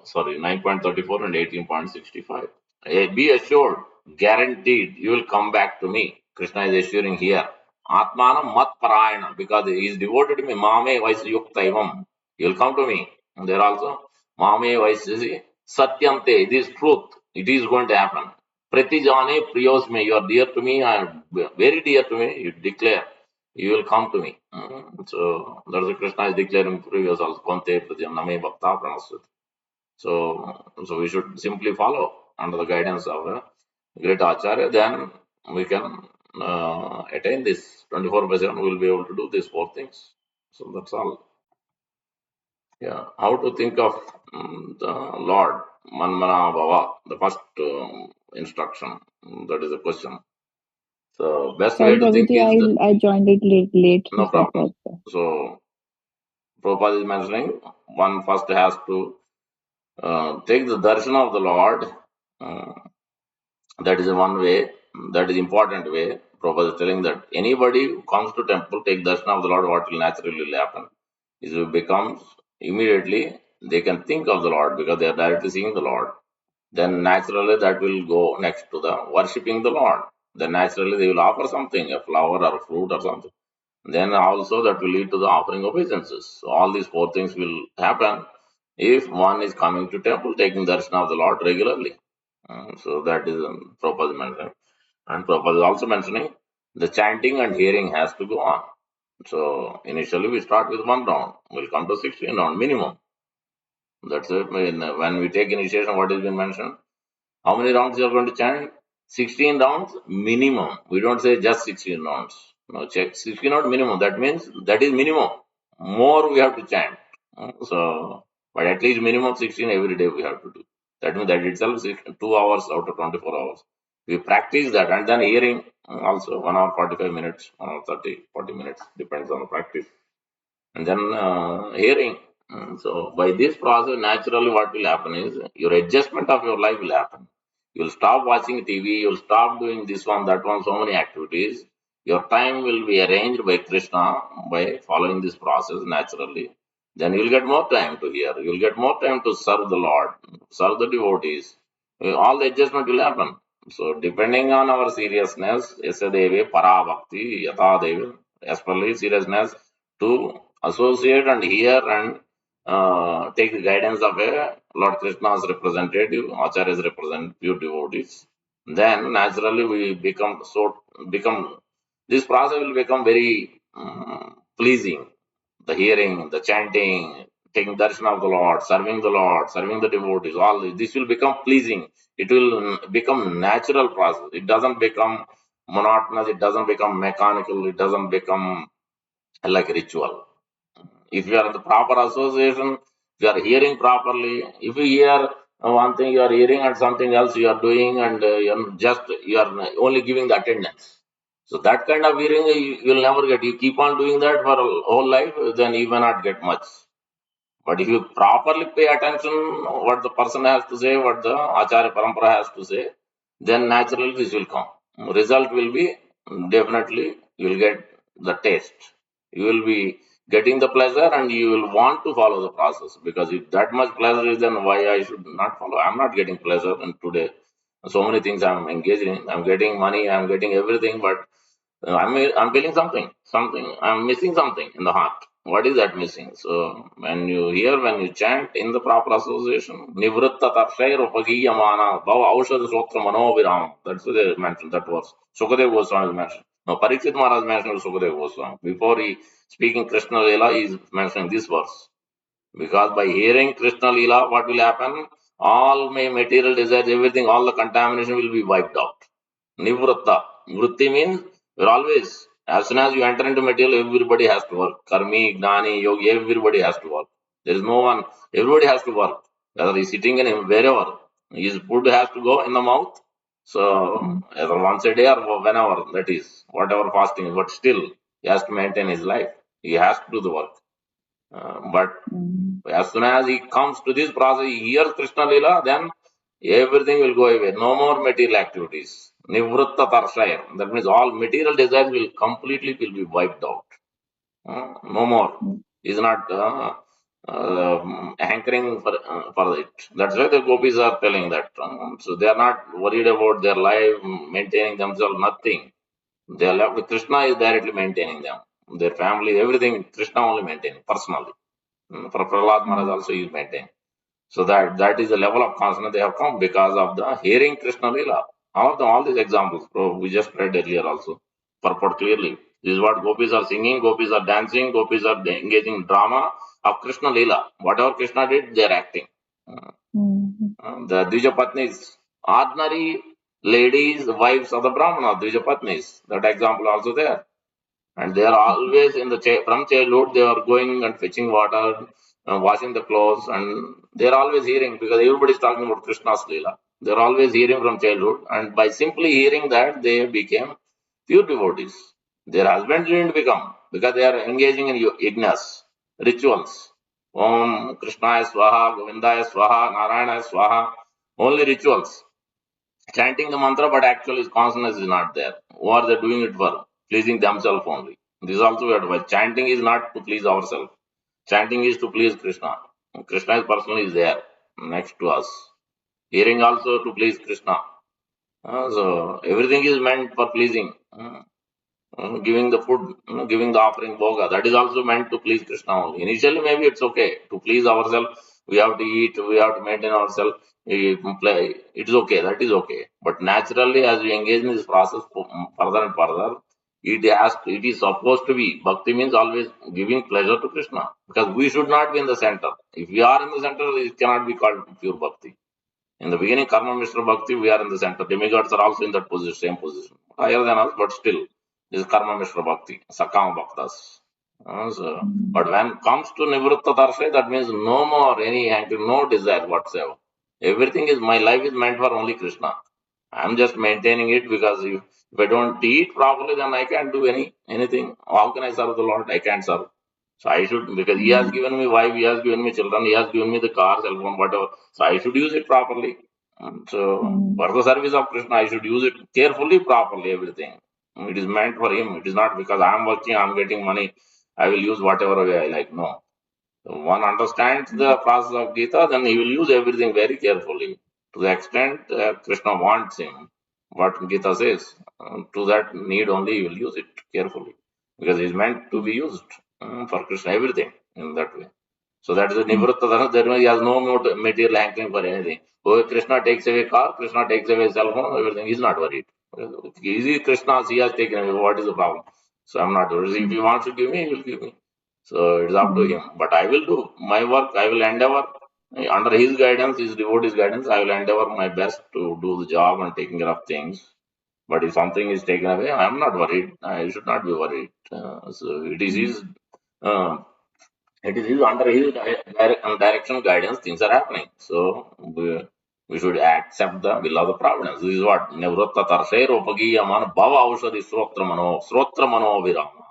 sorry, 9.34 and 18.65. Be assured, guaranteed, you will come back to me. Krishna is assuring here. Atmanam mat parayana, because he is devoted to me. Mame vaisayuktaivam. He will come to me. And there also, Mame vaisasi satyante. It is truth. It is going to happen. Pratijane priyos me. You are dear to me. I am very dear to me. You declare. You will come to me. So that's what Krishna is declaring previous also. Konte pratyaname bhakta pranasut. So we should simply follow under the guidance of a great Acharya, then we can attain this 24 by 7. We will be able to do these 4 things. So that's all. Yeah. How to think of the Lord, Manmana Bhava, the first instruction. That is the question. So best Sorry, way to think Prabhuji, is the, I joined it late, no so problem. that's why. So Prabhupada is mentioning one first has to take the darshan of the Lord. Uh, That is one way, that is important way. Prabhupada is telling that anybody who comes to temple, take darshan of the Lord, what will naturally happen is it becomes immediately they can think of the Lord because they are directly seeing the Lord. Then naturally that will go next to the worshipping the Lord. Then naturally they will offer something, a flower or a fruit or something. Then also that will lead to the offering of obeisances. So all these 4 things will happen if one is coming to temple, taking darshan of the Lord regularly. So that is Prabhupada mentioning. And Prabhupada is also mentioning the chanting and hearing has to go on. So initially we start with 1 round. We'll come to 16 round minimum. That's it. When we take initiation, what has been mentioned? How many rounds you are going to chant? 16 rounds minimum. We don't say just 16 rounds. No, check 16 rounds minimum. That means that is minimum. More we have to chant. So, but at least minimum 16 every day we have to do. That means that itself is 2 hours out of 24 hours. We practice that and then hearing also 1 hour 45 minutes, 1 hour 30, 40 minutes, depends on the practice. And then hearing. So by this process, naturally what will happen is your adjustment of your life will happen. You'll stop watching TV, you'll stop doing this one, that one, so many activities. Your time will be arranged by Krishna by following this process naturally. Then you'll get more time to hear. You'll get more time to serve the Lord, serve the devotees. All the adjustment will happen. So depending on our seriousness, Yasadeve, Parabhakti, Yatadevi, as per seriousness to associate and hear and take the guidance of a Lord Krishna's representative, Acharya's representative devotees. Then naturally we become this process will become very pleasing. The hearing, the chanting, taking darshan of the Lord, serving the devotees, all this will become pleasing. It will become natural process. It doesn't become monotonous. It doesn't become mechanical. It doesn't become like ritual. If you are in the proper association, if you are hearing properly, if you hear one thing you are hearing and something else you are doing, and you are only giving the attendance. So that kind of hearing you will never get. You keep on doing that for a whole life, then you may not get much. But if you properly pay attention what the person has to say, what the Acharya Parampara has to say, then naturally this will come. Result will be definitely you will get the taste. You will be getting the pleasure and you will want to follow the process because if that much pleasure is then why I should not follow. I'm not getting pleasure in today. So many things I'm engaged in. I'm getting money, I'm getting everything, but I'm feeling something. I'm missing something in the heart. What is that missing? So when you hear, when you chant in the proper association, Nivritta Tarshair Upagiyamana Bhava Aushad Sotra Manoviram. That's what they mentioned, that was. Sukadev Goswami mentioned. No, Parikshit Maharaj mentioned Sukadev Goswami. Before he speaking Krishna Leela, he is mentioning this verse. Because by hearing Krishna Leela, what will happen? All my material desires, everything, all the contamination will be wiped out. Nivritta. Vritti means you're always, as soon as you enter into material, everybody has to work. Karmi, Gnani, Yogi, everybody has to work. There is no one, everybody has to work. Whether he's sitting in wherever, his food has to go in the mouth. So, either once a day or whenever, that is, whatever fasting, but still, he has to maintain his life. He has to do the work. But as soon as he comes to this process, he hears Krishna Lila, then everything will go away. No more material activities. Nivritta Tarshaya. That means all material desires will completely will be wiped out. No more. He's not hankering for it. That's why the gopis are telling that. So they are not worried about their life, maintaining themselves, nothing. They are left. Krishna is directly maintaining them. Their family, everything, Krishna only maintaining personally. For Prahlad Maharaj also is maintained. So that is the level of consciousness they have come because of the hearing Krishna Lila. All these examples, we just read earlier also, purport clearly. This is what gopis are singing, gopis are dancing, gopis are engaging in drama of Krishna Lila. Whatever Krishna did, they are acting. The Dvijapatnis, ordinary ladies, wives of the Brahmana, Dvijapatnis. That example also there. And they are always in the from childhood they are going and fetching water, washing the clothes, and they are always hearing because everybody is talking about Krishna's Leela. They are always hearing from childhood, and by simply hearing that, they became pure devotees. Their husbands didn't become because they are engaging in yajnas, rituals. Om Krishna Swaha, Govinda Swaha, Narayana Swaha, only rituals chanting the mantra, but actually his consciousness is not there. Or they're doing it for pleasing themselves only. This is also weird. But chanting is not to please ourselves. Chanting is to please Krishna. Krishna is personally is there next to us. Hearing also to please Krishna. So everything is meant for pleasing. Giving the food, giving the offering bhoga, that is also meant to please Krishna only. Initially, maybe it's okay to please ourselves. We have to eat, we have to maintain ourselves, we play. It's okay, that is okay. But naturally, as we engage in this process further and further, it is supposed to be. Bhakti means always giving pleasure to Krishna because we should not be in the center. If we are in the center, it cannot be called pure bhakti. In the beginning, Karma Mishra Bhakti, we are in the center. Demigods are also in that position, same position. Higher than us, but still, this is Karma Mishra Bhakti, Sakama Bhaktas. But when it comes to Nivritta Darshay, that means no more any hankering, no desire whatsoever. Everything is, my life is meant for only Krishna. I'm just maintaining it because if I don't eat properly, then I can't do anything. How can I serve the Lord? I can't serve. So I should, because He has given me wife, He has given me children, He has given me the car, cell phone, whatever. So I should use it properly. So for the service of Krishna, I should use it carefully, properly, everything. It is meant for him. It is not because I am working, I am getting money, I will use whatever way I like. No. One understands the process of Gita, then he will use everything very carefully to the extent Krishna wants him. What Gita says, to that need only he will use it carefully because it is meant to be used for Krishna, everything in that way. So that is the Nivritta Dhana. There he has no material hankering for anything. Oh, Krishna takes away car, Krishna takes away cell phone, everything. He's not worried. Easy Krishna, he has taken away. What is the problem? So I'm not worried. If he wants to give me, he will give me. So it's up to him. But I will do my work. I will endeavor under his guidance, his devotee's guidance. I will endeavor my best to do the job and taking care of things. But if something is taken away, I am not worried. I should not be worried. So it is his. Uh, it is under his direction, guidance, things are happening. So we should accept the will of the providence. This is what Nivratta Tarsher Upagiyaman Bhava Aushadi Srotra Mano Virama.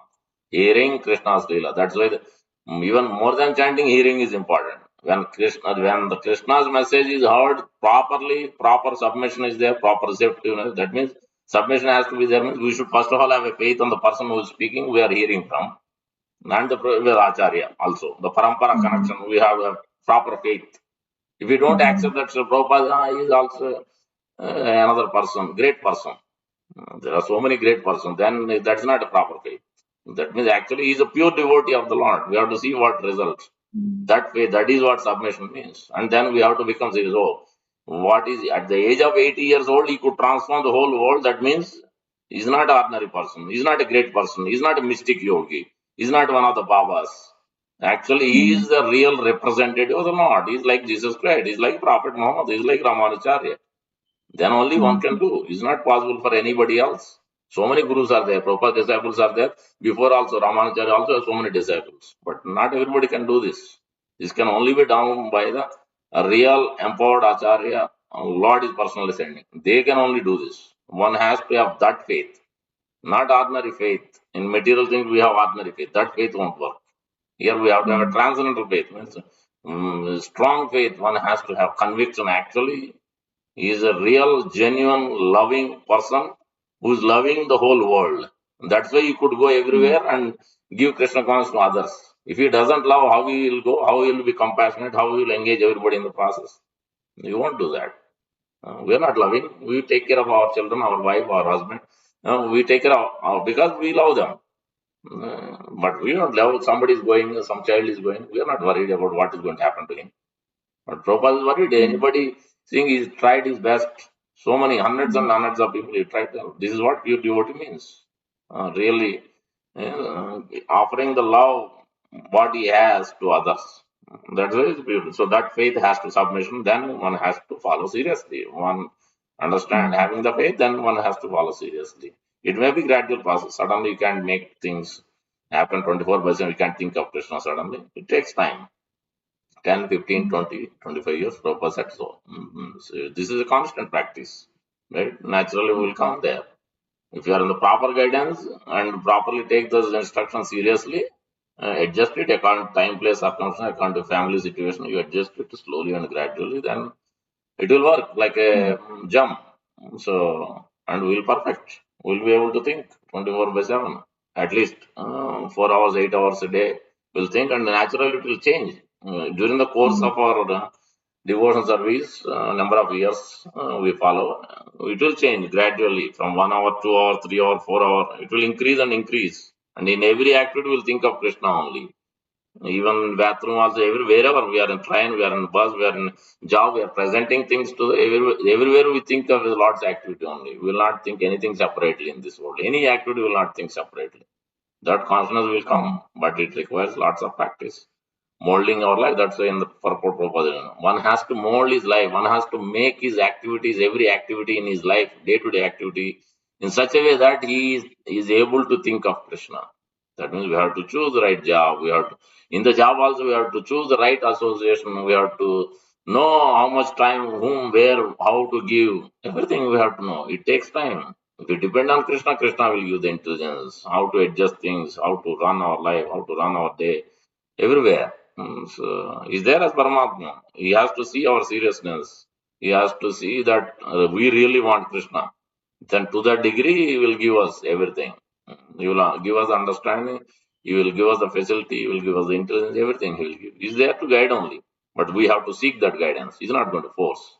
Hearing Krishna's Leela. That's why even more than chanting, hearing is important. When the Krishna's message is heard properly, proper submission is there, proper receptiveness. That means submission has to be there. Means we should first of all have a faith on the person who is speaking, we are hearing from and the with Acharya also. The parampara connection, we have a proper faith. If we don't accept that Sri Prabhupada is also another person, great person. There are so many great persons, then that's not a proper faith. That means actually he is a pure devotee of the Lord. We have to see what results. That faith, that is what submission means. And then we have to become serious. Oh, what is at the age of 80 years old, he could transform the whole world. That means he's not an ordinary person. He's not a great person. He's not a mystic yogi. He's not one of the Babas. Actually, he is the real representative of the Lord. He's like Jesus Christ. He's like Prophet Muhammad. He's like Ramanacharya. Then only one can do. It's not possible for anybody else. So many gurus are there, Prabhupada disciples are there. Before also, Ramanacharya also has so many disciples. But not everybody can do this. This can only be done by the real empowered Acharya. Lord is personally sending. They can only do this. One has to have that faith, not ordinary faith. In material things, we have ordinary faith. That faith won't work. Here we have to have a transcendental faith. Means, strong faith, one has to have conviction. Actually, he is a real, genuine, loving person who is loving the whole world. That's why he could go everywhere and give Krishna consciousness to others. If he doesn't love, how he will go? How he will be compassionate? How he will engage everybody in the process? He won't do that. We are not loving. We take care of our children, our wife, our husband. We take care of because we love them. But we don't love somebody is going, some child is going. We are not worried about what is going to happen to him. But Prabhupada is worried. Anybody seeing he's tried his best. So many hundreds and hundreds of people he tried. This is what pure devotee means. Really offering the love what he has to others. That's very beautiful. So that faith has to submission. Then one has to follow seriously. One understand having the faith. Then one has to follow seriously. It may be gradual process. Suddenly you can't make things happen 24/7. You can't think of Krishna suddenly. It takes time. 10, 15, 20, 25 years, Prabhupada said so. So this is a constant practice, right? Naturally, we will come there. If you are in the proper guidance and properly take those instructions seriously, adjust it according to time, place, circumstance, according to family situation, you adjust it slowly and gradually, then it will work like a jump. So, and we'll perfect. We'll be able to think 24/7, at least 4 hours, 8 hours a day. We'll think, and naturally it will change. During the course of our devotion service, number of years we follow, it will change gradually from 1 hour, 2 hour, 3 hour, 4 hour. It will increase and increase. And in every activity, we'll think of Krishna only. Even bathroom also, wherever we are in train, we are in bus, we are in job, we are presenting things to everywhere we think of the Lord's activity only. We will not think anything separately in this world. Any activity will not think separately. That consciousness will come, but it requires lots of practice. Molding our life, that's why in the purport proposition, one has to mold his life, one has to make his activities, every activity in his life, day-to-day activity, in such a way that he is able to think of Krishna. That means we have to choose the right job. We have to, in the job also, we have to choose the right association. We have to know how much time, whom, where, how to give. Everything we have to know. It takes time. If we depend on Krishna, Krishna will give the intelligence, how to adjust things, how to run our life, how to run our day, everywhere. So he's there as Paramatma. He has to see our seriousness. He has to see that we really want Krishna. Then to that degree, He will give us everything. He will give us understanding. He will give us the facility. He will give us the intelligence. Everything He will give. He's there to guide only. But we have to seek that guidance. He's not going to force.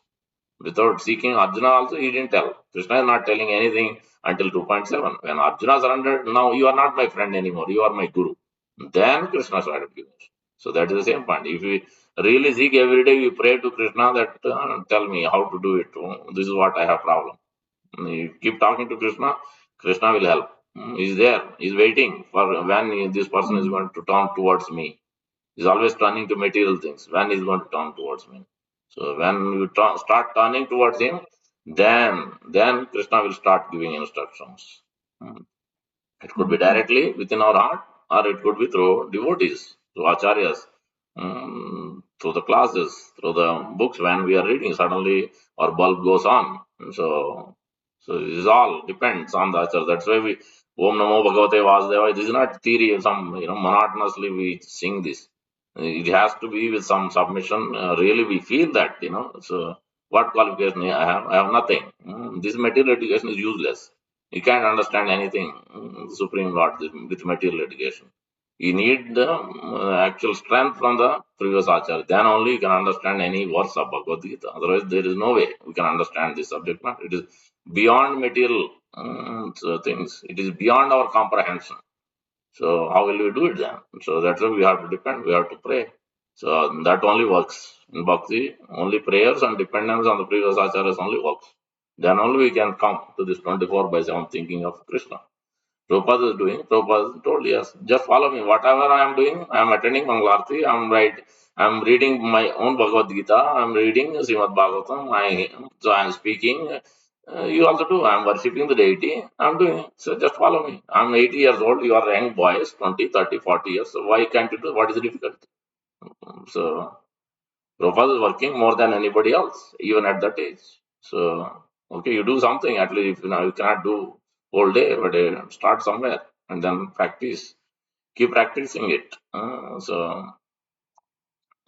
Without seeking Arjuna also, he didn't tell. Krishna is not telling anything until 2.7. When Arjuna surrendered, now you are not my friend anymore. You are my guru. Then Krishna started giving. So that is the same point. If we really seek every day, we pray to Krishna that tell me how to do it. This is what I have problem. You keep talking to Krishna, Krishna will help. He's there. He's waiting for when this person is going to turn towards me. He's always turning to material things. When he's going to turn towards me. So when you start turning towards him, then Krishna will start giving instructions. It could be directly within our heart, or it could be through devotees, through acharyas, through the classes, through the books. When we are reading, suddenly our bulb goes on. So this all depends on the acharya. That's why we Om Namo Bhagavate Vasudevaya. This is not theory. Some monotonously we sing this. It has to be with some submission. Really, we feel that. So what qualification I have? I have nothing. This material education is useless. You can't understand anything, Supreme Lord, with material education. You need the actual strength from the previous Acharya. Then only you can understand any verse of Bhagavad Gita. Otherwise, there is no way we can understand this subject matter. It is beyond material things. It is beyond our comprehension. So how will we do it then? So that's why we have to depend. We have to pray. So that only works. In Bhakti, only prayers and dependence on the previous acharyas only works. Then only we can come to this 24 by 7 thinking of Krishna. Prabhupada is doing. Prabhupada told, yes, just follow me. Whatever I am doing, I am attending Mangalarti, I am reading my own Bhagavad Gita, I am reading Srimad Bhagavatam, so I am speaking. You also do. I am worshipping the deity. I am doing. So just follow me. I am 80 years old. You are young boys, 20, 30, 40 years. So why can't you do? What is difficult? So Prabhupada is working more than anybody else, even at that age. So, okay, you do something at least. If you cannot do whole day, but start somewhere and then practice. Keep practicing it. So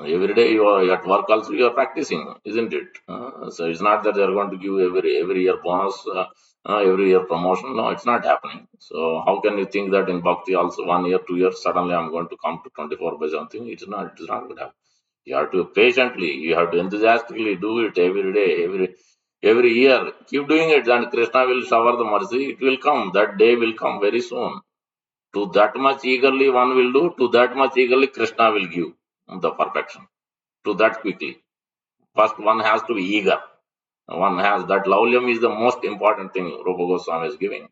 every day you are at work also you are practicing, isn't it? So it's not that they are going to give every year bonus, every year promotion. No, it's not happening. So how can you think that in bhakti also 1 year, 2 years suddenly I'm going to come to 24 by something? It's not. It's not going to happen. You have to patiently, you have to enthusiastically do it every day, every year. Keep doing it, and Krishna will shower the mercy. It will come. That day will come very soon. To that much eagerly one will do, to that much eagerly Krishna will give the perfection. To that quickly. First one has to be eager. One has that laulyam is the most important thing Rupa Goswami is giving.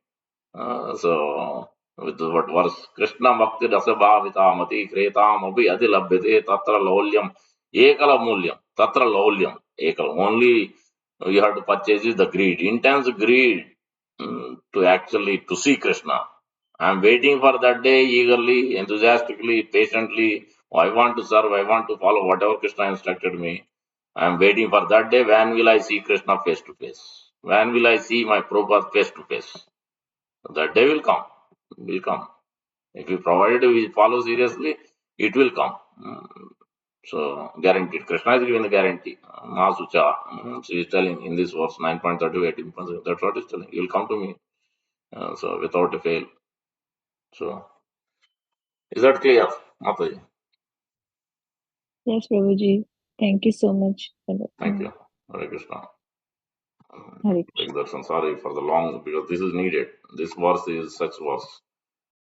So with what verse Krishna Bhakti Rasabhavita Mati Kretam Abhi Adilabhyate Tatra Laulyam Ekala Mulyam Tatra Laulyam Ekala. Only you have to purchase is the greed, intense greed to actually to see Krishna. I am waiting for that day eagerly, enthusiastically, patiently. I want to serve, I want to follow whatever Krishna instructed me. I am waiting for that day. When will I see Krishna face to face? When will I see my Prabhupada face to face? That day will come. Will come. If you provide, we follow seriously, it will come. So guaranteed. Krishna is giving the guarantee. Masucha. She is telling in this verse 9.38. That's what he's telling. You will come to me. So without a fail. So is that clear, Mataji? Yes, Prabhuji. Thank you so much for the Thank you. Hare Krishna. Hare Like Krishna. that, I'm sorry for the long because this is needed. This verse is such verse.